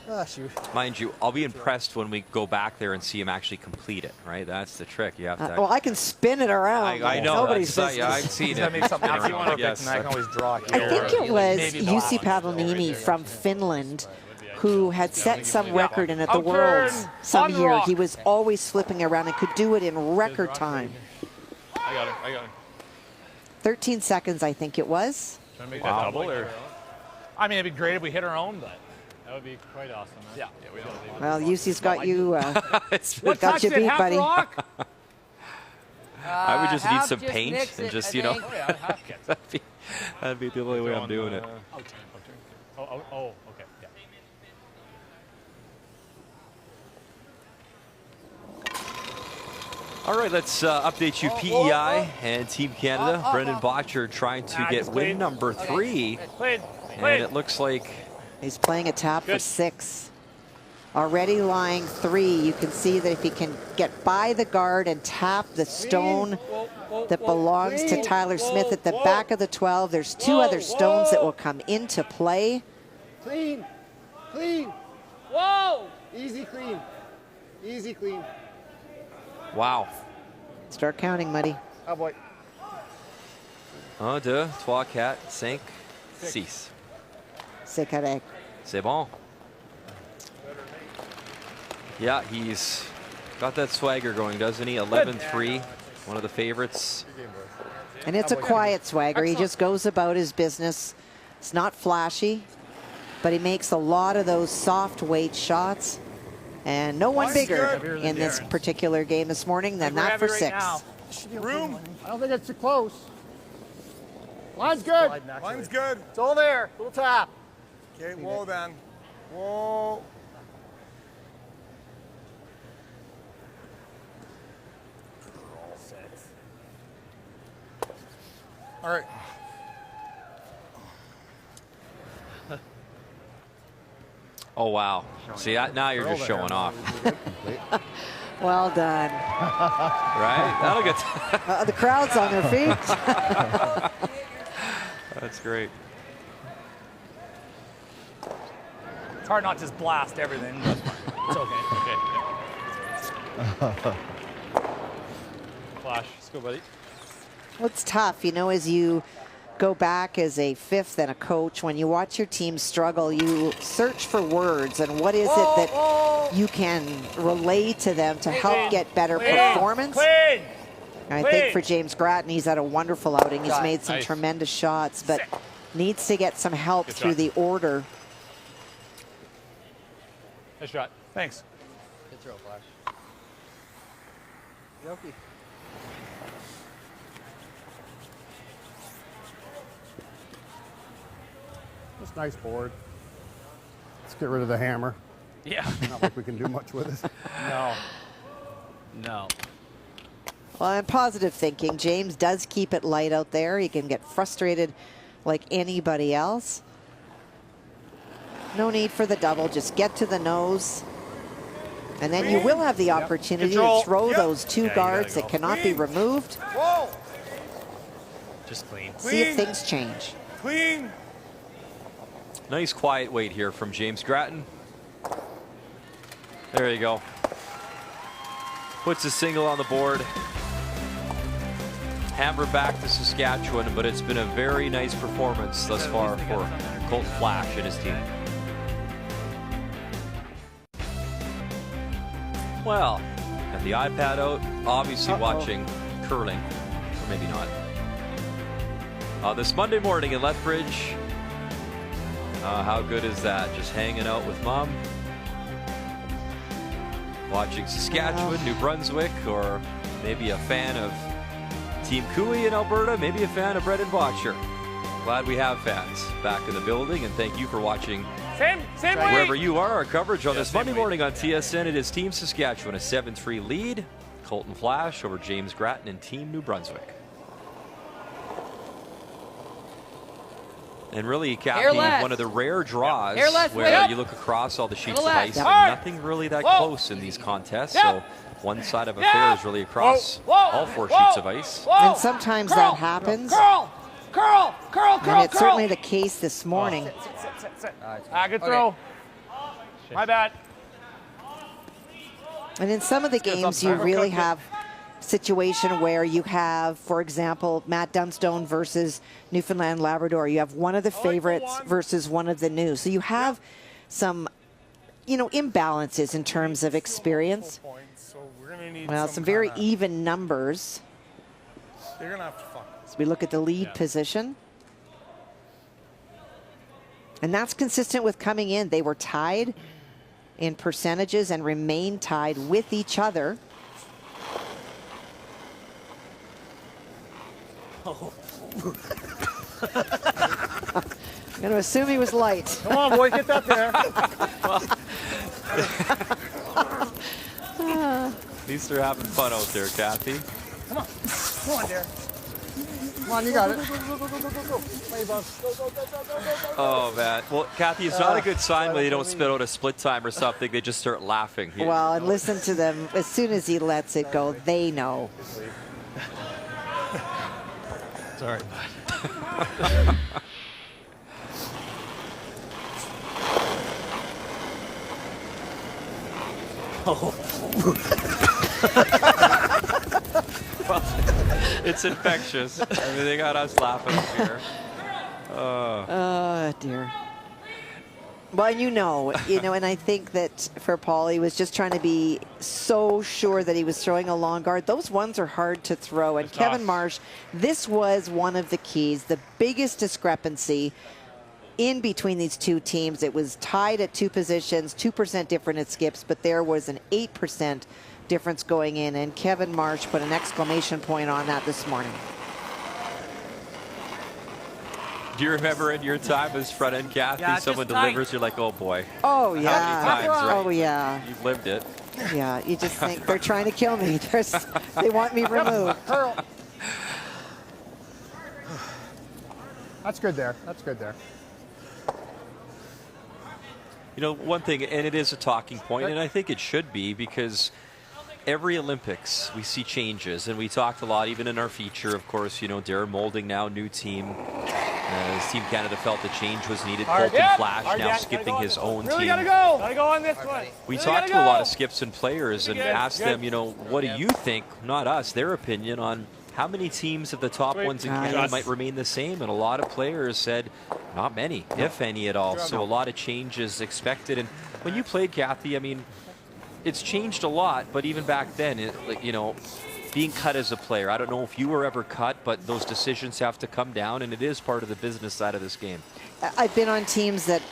Ah, shoot. Mind you, I'll be impressed when we go back there and see him actually complete it, right? That's the trick. You have to. Well, I can spin it around. I know. Nobody's I've business. seen Gotta it. make something If you want to yes. pick, I can always draw here. I think it was Maybe Jussi black. Pavlonimi from Finland who had set some record in at the Out Worlds turn. some On year. rock. He was always flipping around and could do it in record time. I got it. 13 seconds, I think it was. Trying to make that double, or? I mean, it'd be great if we hit our own, but. That would be quite awesome. Yeah. We don't. Well, Jussi's got you It's What got touched you it? beat, Half buddy. rock? I would just need half some just paint mix and it, just, I you know. think. that'd be the only way I'm doing it. Oh, okay. Yeah. All right, let's update you PEI and Team Canada. Brendan Botcher trying to get win number 3. And it looks like he's playing a tap for 6. Already lying 3. You can see that if he can get by the guard and tap the stone that belongs to Tyler Smith at the back of the 12, there's 2 other stones that will come into play. Clean. Clean. Whoa! Easy clean. Easy clean. wow. Start counting, Muddy. Oh, boy. 1, 2, 3, 4, 5, 6. C'est correct. C'est bon. Yeah, he's got that swagger going, doesn't he? 11-3, one of the favorites. And it's a quiet swagger. He just goes about his business. It's not flashy, but he makes a lot of those soft weight shots. And no one bigger in this particular game this morning than that for 6. Room. I don't think it's too close. Line's good. Line's good. It's all there. Little tap. Okay, whoa then. Whoa. All right. Oh, wow. See, now you're just showing off. Well done. Right? That'll get... The crowd's on their feet. That's great. It's hard not to just blast everything. But it's okay. Flash, let's go, buddy. Well, it's tough, you know, as you go back as a 5th and a coach, when you watch your team struggle, you search for words and what is it that you can relay to them to help get better performance. And I think for James Grattan, he's had a wonderful outing. He's made some tremendous shots, but needs to get some help through the order. Nice shot. Thanks. Good throw, Flash. Yoki. That's nice board. Let's get rid of the hammer. Yeah. Not like we can do much with it. No. No. Well, and positive thinking. James does keep it light out there. He can get frustrated like anybody else. No need for the double. Just get to the nose. And then you will have the opportunity to throw those 2 guards that cannot be removed. Whoa. Just clean. See if things change. Clean. Nice quiet weight here from James Grattan. There you go. Puts a single on the board. Hammer back to Saskatchewan, but it's been a very nice performance thus far for Colton Flasch and his team. Well, got the iPad out, obviously watching curling, or maybe not. This Monday morning in Lethbridge. How good is that? Just hanging out with Mom, watching Saskatchewan, New Brunswick, or maybe a fan of Team Cooey in Alberta, maybe a fan of Brendan Botcher. Glad we have fans back in the building, and thank you for watching Same wherever way. you are. Our coverage on this Monday morning on TSN. It is Team Saskatchewan, a 7-3 lead. Colton Flasch over James Grattan and Team New Brunswick. And really, Cappy, one of the rare draws where you look across all the sheets of ice, and nothing really that close in these contests. So one side of affair is really across all 4 sheets of ice. And sometimes that happens. And it's certainly the case this morning. Good throw. My bad. And in some of the games, you really have situation where you have, for example, Matt Dunstone versus Newfoundland Labrador. You have one of the favorites versus one of the new. So you have some, you know, imbalances in terms of experience. Well, some very even numbers. They're gonna have to fuck. So we look at the lead position. And that's consistent with coming in. They were tied in percentages and remain tied with each other. I'm going to assume he was light. Come on, boy, get that there. At least they're having fun out there, Kathy. Come on. Come on, dear. Come on, you got it. Go, go, go, go, go, go, go. Play, boss. Go, go, go, go, go, go, go. Oh, man. Well, Kathy, it's not a good sign when they don't spit out a split time or something. They just start laughing. Well, and listen to them. As soon as he lets it go, they know. Sorry, bud. Oh. Well, it's infectious. I mean, they got us laughing here. Oh, dear. Well, and you know, and I think that for Paul, he was just trying to be so sure that he was throwing a long guard. Those ones are hard to throw. And Kevin Marsh, this was one of the keys, the biggest discrepancy in between these two teams. It was tied at 2 positions, 2% different at skips, but there was an 8% difference going in. And Kevin Marsh put an exclamation point on that this morning. Do you remember in your time as front end Kathy, someone delivers, you're like, oh boy. Oh, yeah. How many times, right? Oh, yeah. You've lived it. Yeah, you just think they're trying to kill me. They want me removed. That's good there. That's good there. You know, one thing, and it is a talking point, and I think it should be, because every Olympics we see changes, and we talked a lot, even in our feature, of course, Darren Moulding now, new team. As Team Canada felt the change was needed. Colton Flasch now skipping his own Really team. gotta go. Gotta go on this one. We really talked to a lot of skips and players and asked them, what do you think, not us, their opinion on how many teams of the top ones in Canada might remain the same, and a lot of players said not many, if any at all. So a lot of changes expected. And when you played, Kathy, I mean, it's changed a lot, but even back then, being cut as a player, I don't know if you were ever cut, but those decisions have to come down, and it is part of the business side of this game. I've been on teams that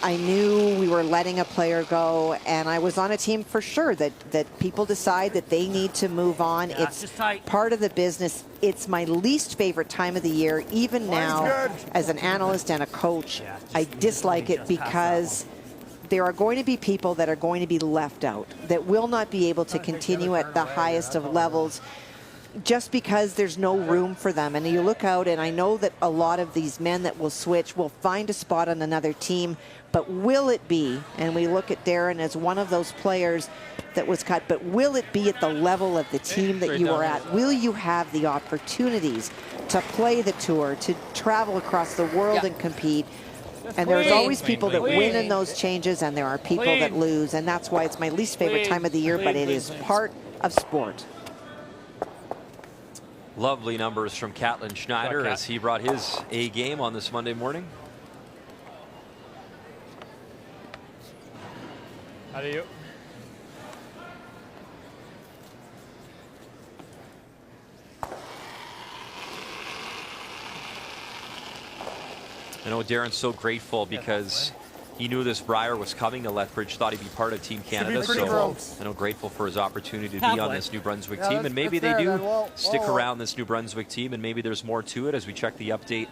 I knew we were letting a player go, and I was on a team for sure that people decide that they need to move on. It's part of the business. It's my least favorite time of the year. Even now, as an analyst and a coach, I dislike it because there are going to be people that are going to be left out, that will not be able to continue at the highest of levels just because there's no room for them. And you look out, and I know that a lot of these men that will switch will find a spot on another team, but will it be, and we look at Darren as one of those players that was cut, but will it be at the level of the team that you are at? Will you have the opportunities to play the tour, to travel across the world and compete? And there's always people that win in those changes, and there are people that lose, and that's why it's my least favorite time of the year, but it is part of sport. Lovely numbers from Catlin Schneider as he brought his A game on this Monday morning. How do you? I know Darren's so grateful because he knew this Brier was coming to Lethbridge, thought he'd be part of Team Canada, so I know grateful for his opportunity to be on this New Brunswick team, and maybe they do stick around this New Brunswick team, and maybe there's more to it as we check the update.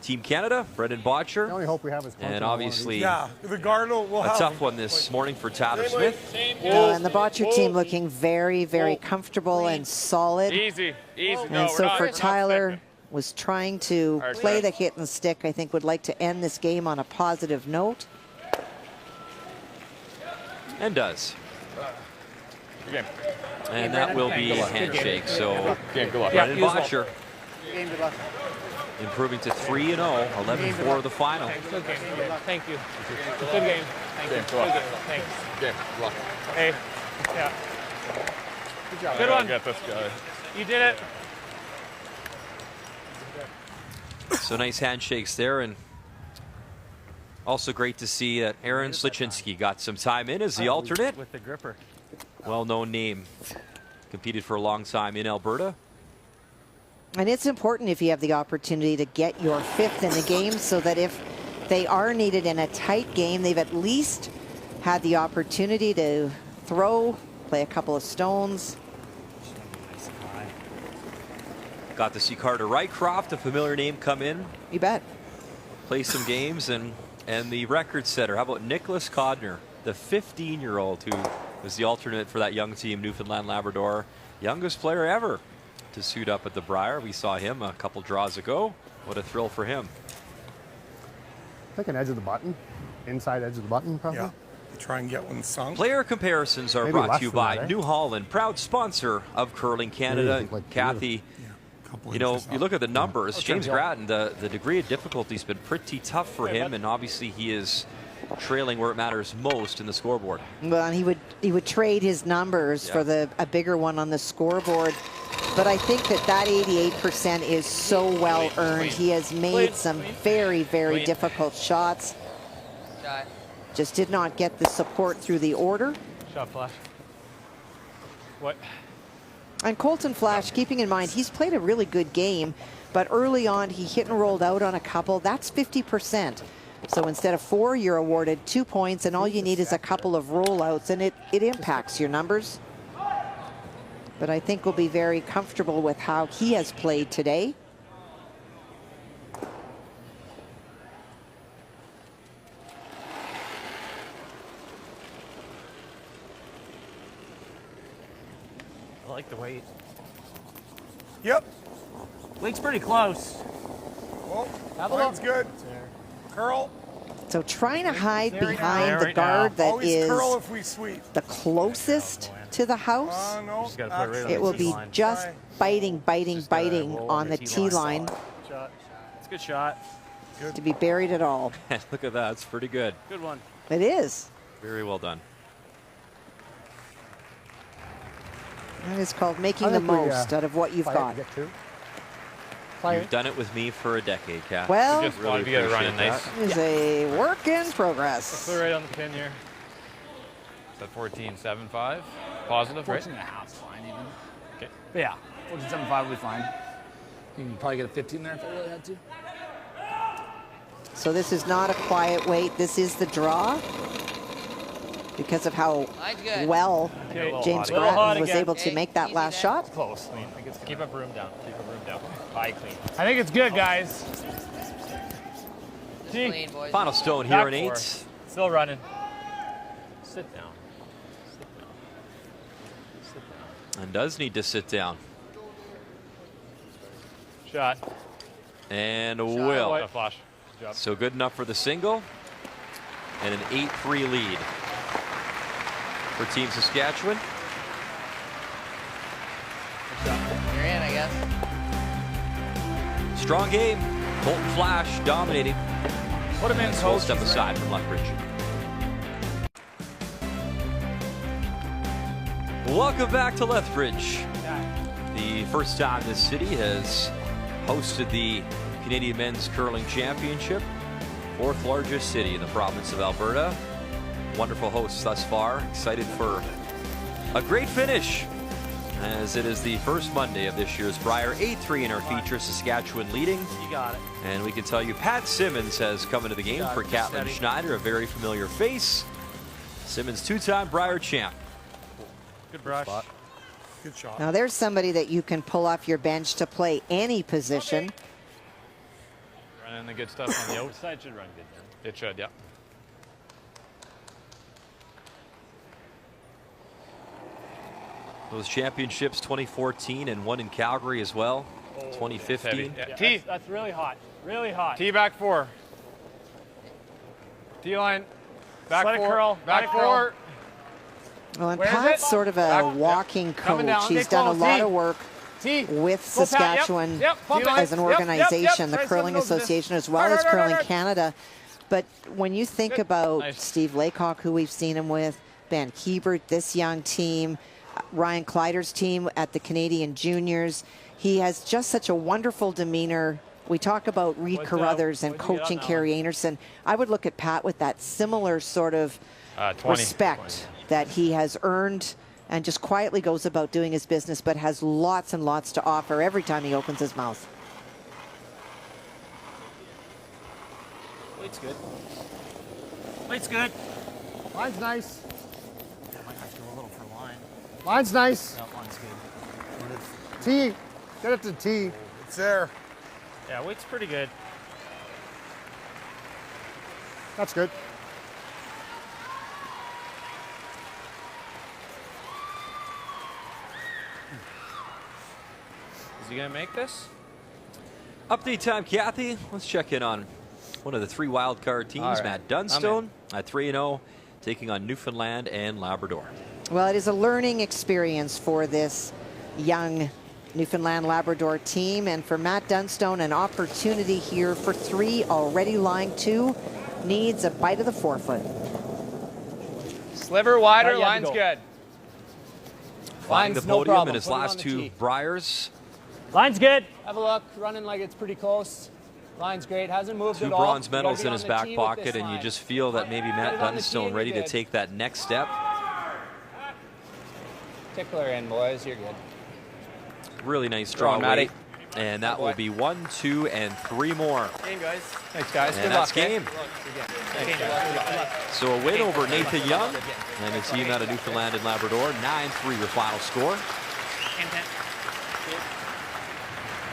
Team Canada, Brendan Botcher, The only hope we have is and obviously the Gardner will a have tough one this morning for Tyler Smith. And the Botcher team looking very, very comfortable and solid. Easy. And so for Tyler, was trying to play the hit and stick, I think would like to end this game on a positive note. And does. And that will be a handshake. So Brendan Botcher improving to 3-0, 11-4 of the final. Good game. Thank you. Good game. Thank you. Good game. Thanks. Good luck. Hey. Yeah. Good job. Good one. Get this guy. You did it. So nice handshakes there, and also great to see that Aaron Sliczynski got some time in as the alternate. With the gripper. Well-known name. Competed for a long time in Alberta. And it's important if you have the opportunity to get your 5th in the game so that if they are needed in a tight game, they've at least had the opportunity to throw, play a couple of stones. Got to see Carter Rycroft, a familiar name, come in. You bet. Play some games, and the record setter. How about Nicholas Codner, the 15-year-old who was the alternate for that young team, Newfoundland Labrador, youngest player ever to suit up at the Brier. We saw him a couple draws ago. What a thrill for him. Like an edge of the button, inside edge of the button, probably. Yeah. Try and get one sunk. Player comparisons are Maybe brought less to you than by that, eh? New Holland, proud sponsor of Curling Canada. Like Kathy, you know, you look at the numbers. James Grattan, the degree of difficulty has been pretty tough for him, and obviously he is trailing where it matters most in the scoreboard. Well, and he would trade his numbers for a bigger one on the scoreboard. But I think that 88% is so well earned. He has made some very, very difficult shots. Just did not get the support through the order. Shot, Flasch. What? And Colton Flasch, keeping in mind, he's played a really good game, but early on he hit and rolled out on a couple. That's 50%. So instead of 4, you're awarded 2 points, and all you need is a couple of rollouts, and it impacts your numbers. But I think we'll be very comfortable with how he has played today. I like the weight. Yep. Weight's pretty close. Well, Have a line's look. good. Curl. So trying to hide behind there the right guard now. that Always is curl if we sweep. the closest to the house. No, Just gotta put it right on It the will tee be line. just biting roll on the tee line Shot. It's a good shot. to be buried at all. Look at that. It's pretty good. Good one. It is. Very well done. That is called making I the think we, most out of what you've play it got. to get two. You've done it with me for a decade, Kat. Well, Just wanted to get it running nice. it is a work in progress. Put it right on the pin here. Is that 14.75? Positive, right? 14 and a half is fine even. Okay. But yeah, 14.75 will be fine. You can probably get a 15 there if I really had to. So this is not a quiet wait. This is the draw because of how well James Grattan was able to make that last shot. Close. I mean, keep a broom down. Keep a broom down. High clean. I think it's good, guys. Clean, boys. Final stone here Back in 8. four. Still running. Sit down. And does need to sit down. Shot. And will. A flash. Good job. So good enough for the single. And an 8-3 lead for Team Saskatchewan. You're in, I guess. Strong game. Colton Flasch dominating. Put him in, Full coach. step aside from Lethbridge. Welcome back to Lethbridge. The first time this city has hosted the Canadian Men's Curling Championship. 4th largest city in the province of Alberta. Wonderful hosts thus far. Excited for a great finish, as it is the first Monday of this year's Brier. 8-3 in our feature, Saskatchewan leading. You got it. And we can tell you Pat Simmons has come into the game for Catlin Schneider, a very familiar face. Simmons, 2-time Brier champ. Good brush. Good shot. Now there's somebody that you can pull off your bench to play any position. Running the good stuff on the outside. Should run good. Then. It should, yeah. Those championships, 2014 and one in Calgary as well, 2015. Yeah. Tee. That's really hot. Really hot. Tee back 4. Tee line. Back Let it 4. curl. Back Let it 4. curl. Well, and Where is Pat's it? sort of a Back- walking Coming coach. down. He's Stay done a close. lot Tee. of work Tee. with Go, Pat. Saskatchewan Yep. Pump as an it. organization, Yep. the Curling Association, as well as Curling Canada. But when you think about Nice. Steve Laycock, who we've seen him with, Ben Hebert, this young team, Ryan Kleider's team at the Canadian Juniors, he has just such a wonderful demeanor. We talk about Reed Carruthers and what'd you get coaching on that Carrie Anderson. I would look at Pat with that similar sort of 20. respect that he has earned and just quietly goes about doing his business, but has lots and lots to offer every time he opens his mouth. Weight's good. Weight's good. Line's nice. Might have to go a little for line. Line's nice. No, line's good. Tee. Get it to tee. It's there. Yeah, weight's pretty good. That's good. Is he gonna make this? Update time, Kathy. Let's check in on one of the 3 wild card teams, All right. Matt Dunstone, at 3-0, taking on Newfoundland and Labrador. Well, it is a learning experience for this young Newfoundland Labrador team, and for Matt Dunstone, an opportunity here for 3, already lying 2, needs a bite of the forefoot. Sliver wider, Right, you have to line's go. good. Flying the Line's no podium problem. in his Put it last on the 2 tee. Briers. Line's good. Have a look, running like it's pretty close. Line's great, hasn't moved 2 at all. bronze You gotta medals be in on his the back tee with pocket, this and you line. just feel that maybe Matt it on the tee Dunstone and ready you're to good. take that next step. Tickler in, boys, you're good. Really nice Go draw on, Matty. weight. And that will be 1, 2, and 3 more. Game, guys. Thanks, guys. And Good that's luck, game. Thanks, guys. So a win over Nathan Young and his team out of Newfoundland and Labrador. 9-3 your final score.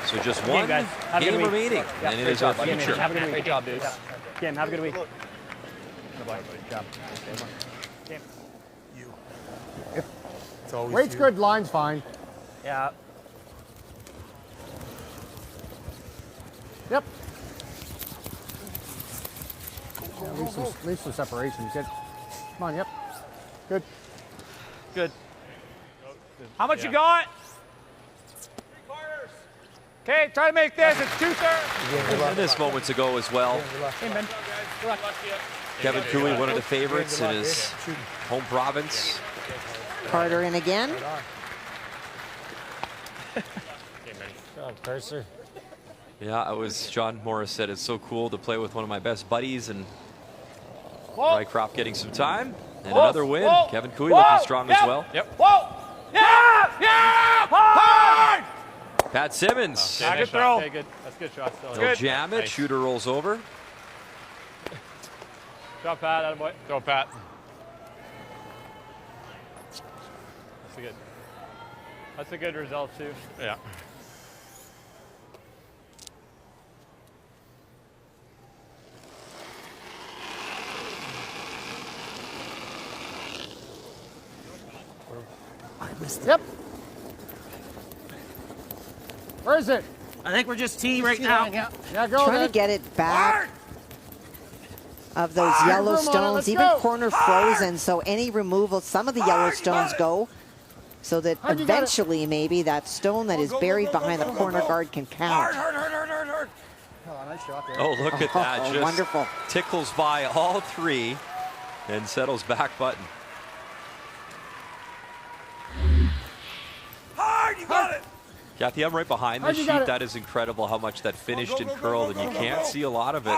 So just Good game, one guys. Have a good game week. remaining, Yeah, and it great is our job, buddy. future. Have a good week. Great job, dudes. Kim, have a good week. Good job. Kim. It's always Weight's you. good, line's fine. Yeah. Yep. Yeah, leave some separation. Good. Come on, yep. Good. Good. How much you got? 3/4. Okay, try to make this. It's 2/3. And this moments ago as well. Hey, man. Good luck. Kevin Cooley, one of the favorites in his home province. Carter in again. Cursor. Yeah, it was, John Morris said, it's so cool to play with one of my best buddies, and Whoa. Rycroft getting some time. And Whoa. another win. Whoa. Kevin Cooley Whoa. looking strong as Yep. well. Yep. Whoa! Yeah! Yeah! Hard! Pat Simmons. Okay, good throw. Okay, good. That's a good shot still. They'll jam it. Nice. Shooter rolls over. Drop Pat, attaboy. Throw Pat. That's a good. That's a good result too. Yeah. Yep. Where is it? I think we're just tee right now. Yeah, go Trying then. to get it back of those Hard. yellow Room on it, stones, let's even go. corner Hard. frozen, so any removal, some of the yellow stones go, so that Hard, you got it. eventually maybe that stone that is buried behind the corner guard can count. Oh, nice shot there. Oh, look at that. Oh, Just wonderful. tickles by all 3 and settles back button. Hard, you got it. Kathy, I'm right behind the Hard, you got sheet. it. That is incredible how much that finished and curled, and you can't see a lot of it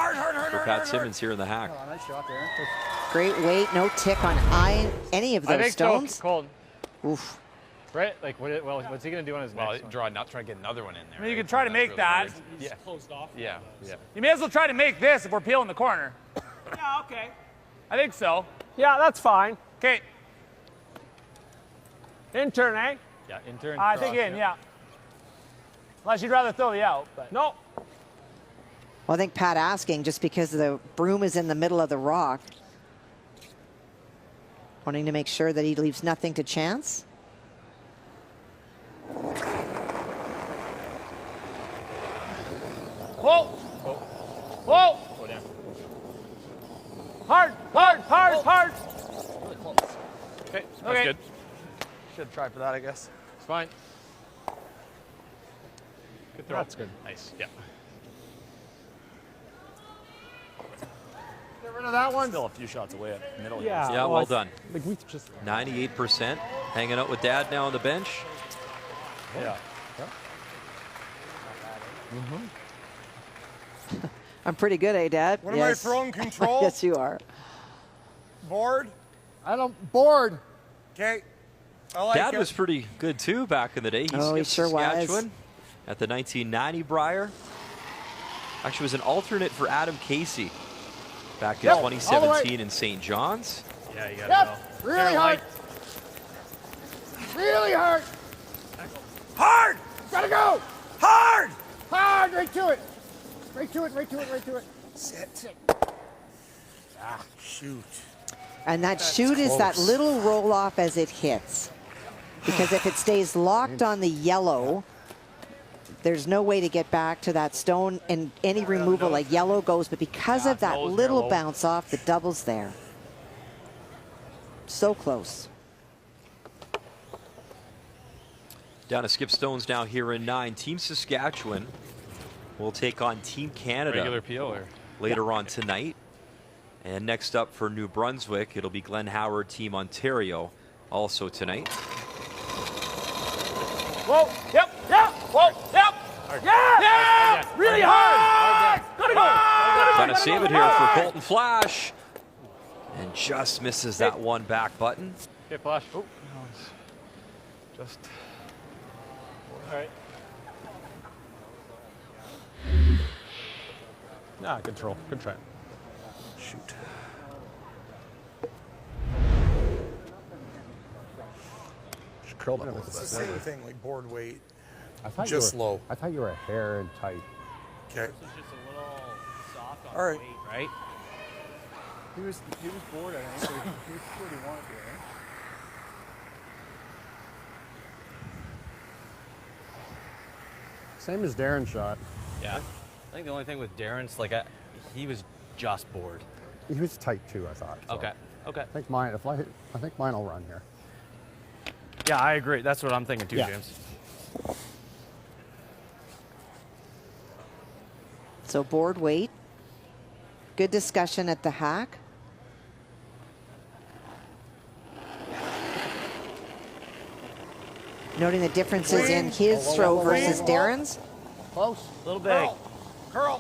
for Pat Simmons here in the hack. Oh, nice shot there. Great weight, no tick on any of I those think stones. so. Colton. Oof. Right? Like, what's he gonna do on his next one? not try to get another one in there. I mean, you can try to make that. Yeah. Closed off. Yeah, yeah. You may as well try to make this if we're peeling the corner. Yeah, okay. I think so. Yeah, that's fine. Okay. Intern, eh? Yeah. Intern. I think in, yeah. Unless you'd rather throw the out. But. No. Well, I think Pat asking just because the broom is in the middle of the rock, wanting to make sure that he leaves nothing to chance. Whoa! Whoa! Go down. Hard, hard, hard, hard. Really close. Okay. That's Okay. good. Should try for that, I guess. It's fine. Good throw. That's good. Nice. Yeah. Get rid of that one. Still a few shots away at the middle. Yeah. Yeah, well done. Like we just. 98%. Hanging out with Dad now on the bench. Yeah. I'm pretty good, eh, Dad? What am I throwing? Control? Yes, you are. Board? I don't. Board. Okay. I like Dad it. was pretty good too back in the day. He Oh, he skipped sure was. Saskatchewan at the 1990 Brier. Actually was an alternate for Adam Casey back in Yep, all the way. 2017 in St. John's. Yeah, you gotta Yep. go. Really hard. Really hard. Hard! Gotta go. Hard! Hard, right to it. Right to it, right to it, right to it. Sit. Ah, shoot. And that shoot is that little roll off as it hits. Because if it stays locked on the yellow, there's no way to get back to that stone, and any removal like yellow goes, but because of that little bounce off, the double's there. So close. Down to skip stones now here in 9. Team Saskatchewan will take on Team Canada Regular PO or? later on tonight. And next up for New Brunswick, it'll be Glenn Howard, Team Ontario, also tonight. Whoa, yep, whoa, yep. Yeah, really hard. Gotta go. Trying to save it here for Colton Flasch. And just misses that one back button. Okay, Flasch. Oh, just. All right. Nah, control. Good try. Shoot. Just curled up a little bit. It's the same thing, like board weight. I thought just you were, low. I thought you were a hair and tight. Okay. This is just a little soft on All right. weight, right? He was bored, I think. So he was what he wanted to, right? Same as Darren's shot. Yeah. I think the only thing with Darren's, like, he was just bored. He was tight too, I thought. So. Okay. Okay. I think mine. I think mine will run here. Yeah, I agree. That's what I'm thinking too, Yeah. James. So board weight. Good discussion at the hack. Noting the differences in his throw versus Darren's. Close. A little big. Curl.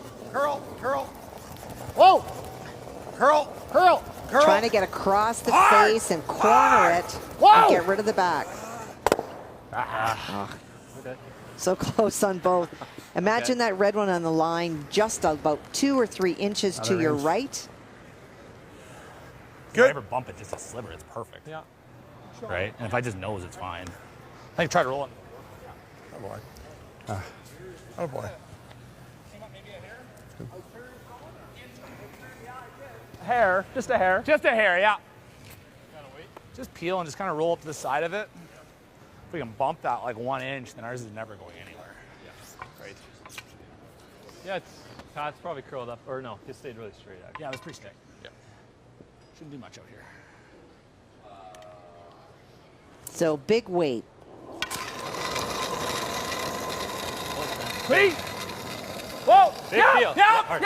Whoa! Curl. Trying to get across the face and corner it and get rid of the back. Okay. So close on both. Imagine that red one on the line just about 2 or 3 inches to your right. If I ever bump it just a sliver, it's perfect. Yeah. Right? And if I just nose, it's fine. I think try to roll it. Oh boy. Oh boy. Hair, just a hair. Just a hair, yeah. Just peel and just kind of roll up to the side of it. If we can bump that like 1 inch, then ours is never going anywhere. Yeah. Right. Yeah, Pat's probably curled up, or no, it stayed really straight. Actually. Yeah, it was pretty straight. Yeah. Shouldn't do much out here. So big weight. Wait. Whoa. Big deal. Hard.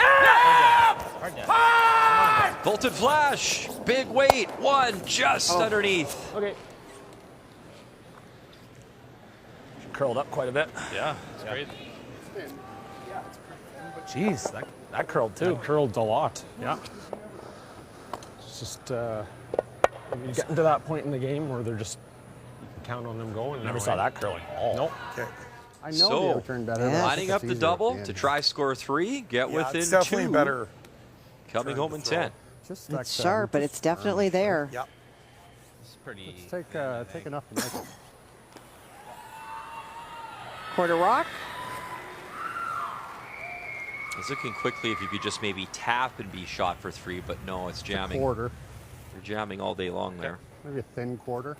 Colton Flasch, big weight, one just underneath. Okay. Curled up quite a bit. Yeah, it's great. Jeez, that curled too. That curled a lot. Yeah. It's just getting to that point in the game where they're just count on them going. Never saw that curling at all. Nope. Okay. I know So, the return better. but lining it's up the easier double at to end. try score 3, get Yeah, within it's definitely 2. better. Coming home in 10. Just It's sharp, but it's definitely there. Yep. It's pretty. Just take enough to make it. Quarter rock. I was looking quickly if you could just maybe tap and be shot for 3, but no, it's jamming. Quarter. You're jamming all day long there. Maybe a thin quarter.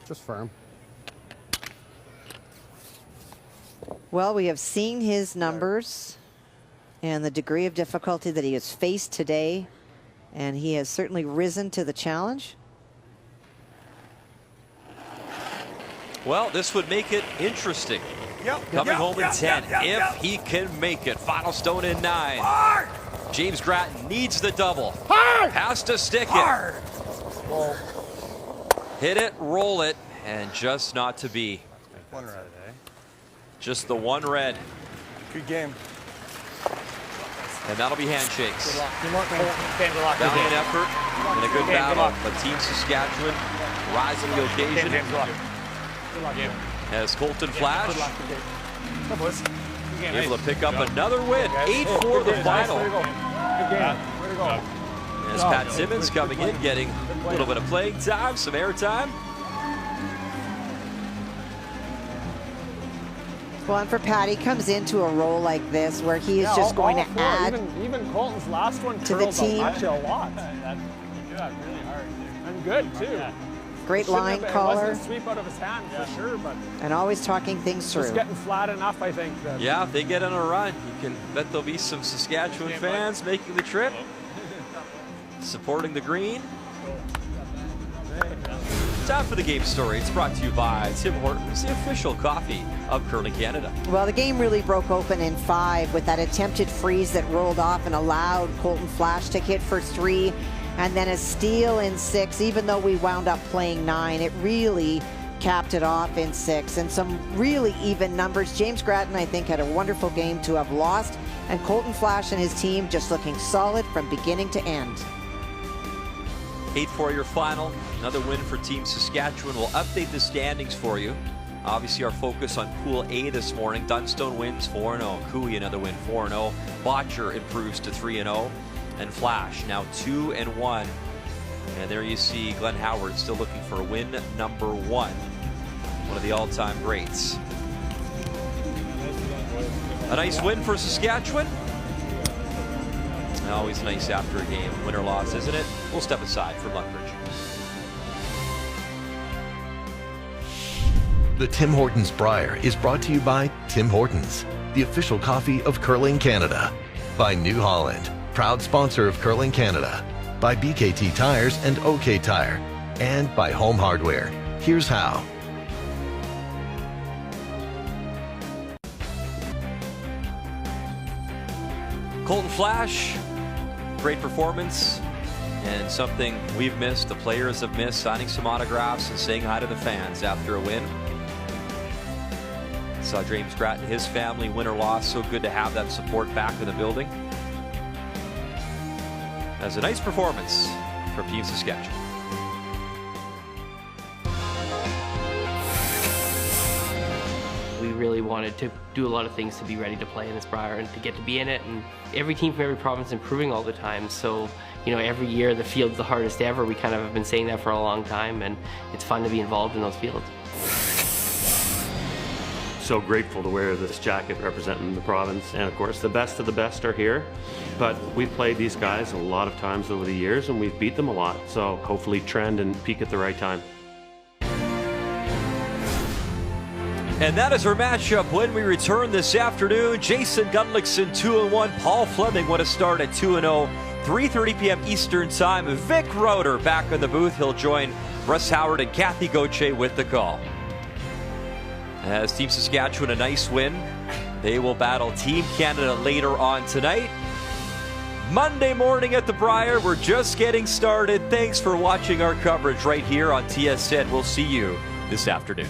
Just firm. Well, we have seen his numbers and the degree of difficulty that he has faced today, and he has certainly risen to the challenge. Well, this would make it interesting. Yep. Coming home in 10, Yep. if he can make it. Final stone in 9. Hard. James Grattan needs the double. Hard. Has to stick Hard. it. Hit it, roll it, and just not to be. One red. Just the one red. Good game. And that'll be handshakes. Good luck. Good luck. Valiant effort and a good Good battle. luck. But Team Saskatchewan rising to the occasion. Good luck. Good luck. As Colton Flasch Come boys. able to pick up another win. 8-4 the final. Good game. Way to go. As Pat Simmons coming in, getting a little bit of playing time, some air time. Well, and for Pat, he comes into a role like this where he is just going to add even Colton's last one to the team. Actually, a lot. Really hard. And good too. Yeah. Great line caller. It wasn't a sweep out of his hand for sure, but and always talking things through. Just getting flat enough, I think. That Yeah, if they get on a run, you can bet there'll be some Saskatchewan fans making the trip, supporting the green. Time for the game story. It's brought to you by Tim Hortons, the official coffee of Curling Canada. Well, the game really broke open in 5 with that attempted freeze that rolled off and allowed Colton Flasch to hit for 3, and then a steal in 6. Even though we wound up playing 9, it really capped it off in 6, and some really even numbers. James Grattan, I think, had a wonderful game to have lost, and Colton Flasch and his team just looking solid from beginning to end. 8-4 your final. Another win for Team Saskatchewan. We'll update the standings for you. Obviously, our focus on Pool A this morning. Dunstone wins 4-0. Cooey another win 4-0. Botcher improves to 3-0. And Flasch now 2-1. And there you see Glenn Howard still looking for win number 1. One of the all-time greats. A nice win for Saskatchewan. Always nice after a game, win or loss, isn't it? We'll step aside for Luckridge. The Tim Hortons Brier is brought to you by Tim Hortons, the official coffee of Curling Canada. By New Holland, proud sponsor of Curling Canada. By BKT Tires and OK Tire. And by Home Hardware. Here's how. Colton Flasch, great performance, and something we've missed, the players have missed, signing some autographs and saying hi to the fans after a win. Saw James Grattan, his family, win or loss. So good to have that support back in the building. As a nice performance from Team Saskatchewan. We really wanted to do a lot of things to be ready to play in this Brier and to get to be in it. And every team from every province improving all the time. So, you know, every year the field's the hardest ever. We kind of have been saying that for a long time, and it's fun to be involved in those fields. So grateful to wear this jacket representing the province, and of course the best of the best are here, but we've played these guys a lot of times over the years and we've beat them a lot, so hopefully trend and peak at the right time. And that is our matchup when we return this afternoon. Jason Gunlickson 2-1, Paul Fleming would have started 2-0, 3:30 p.m. Eastern Time. Vic Roeder back in the booth. He'll join Russ Howard and Kathy Gauthier with the call. As Team Saskatchewan a nice win, they will battle Team Canada later on tonight. Monday morning at the Brier, we're just getting started. Thanks for watching our coverage right here on TSN. We'll see you this afternoon.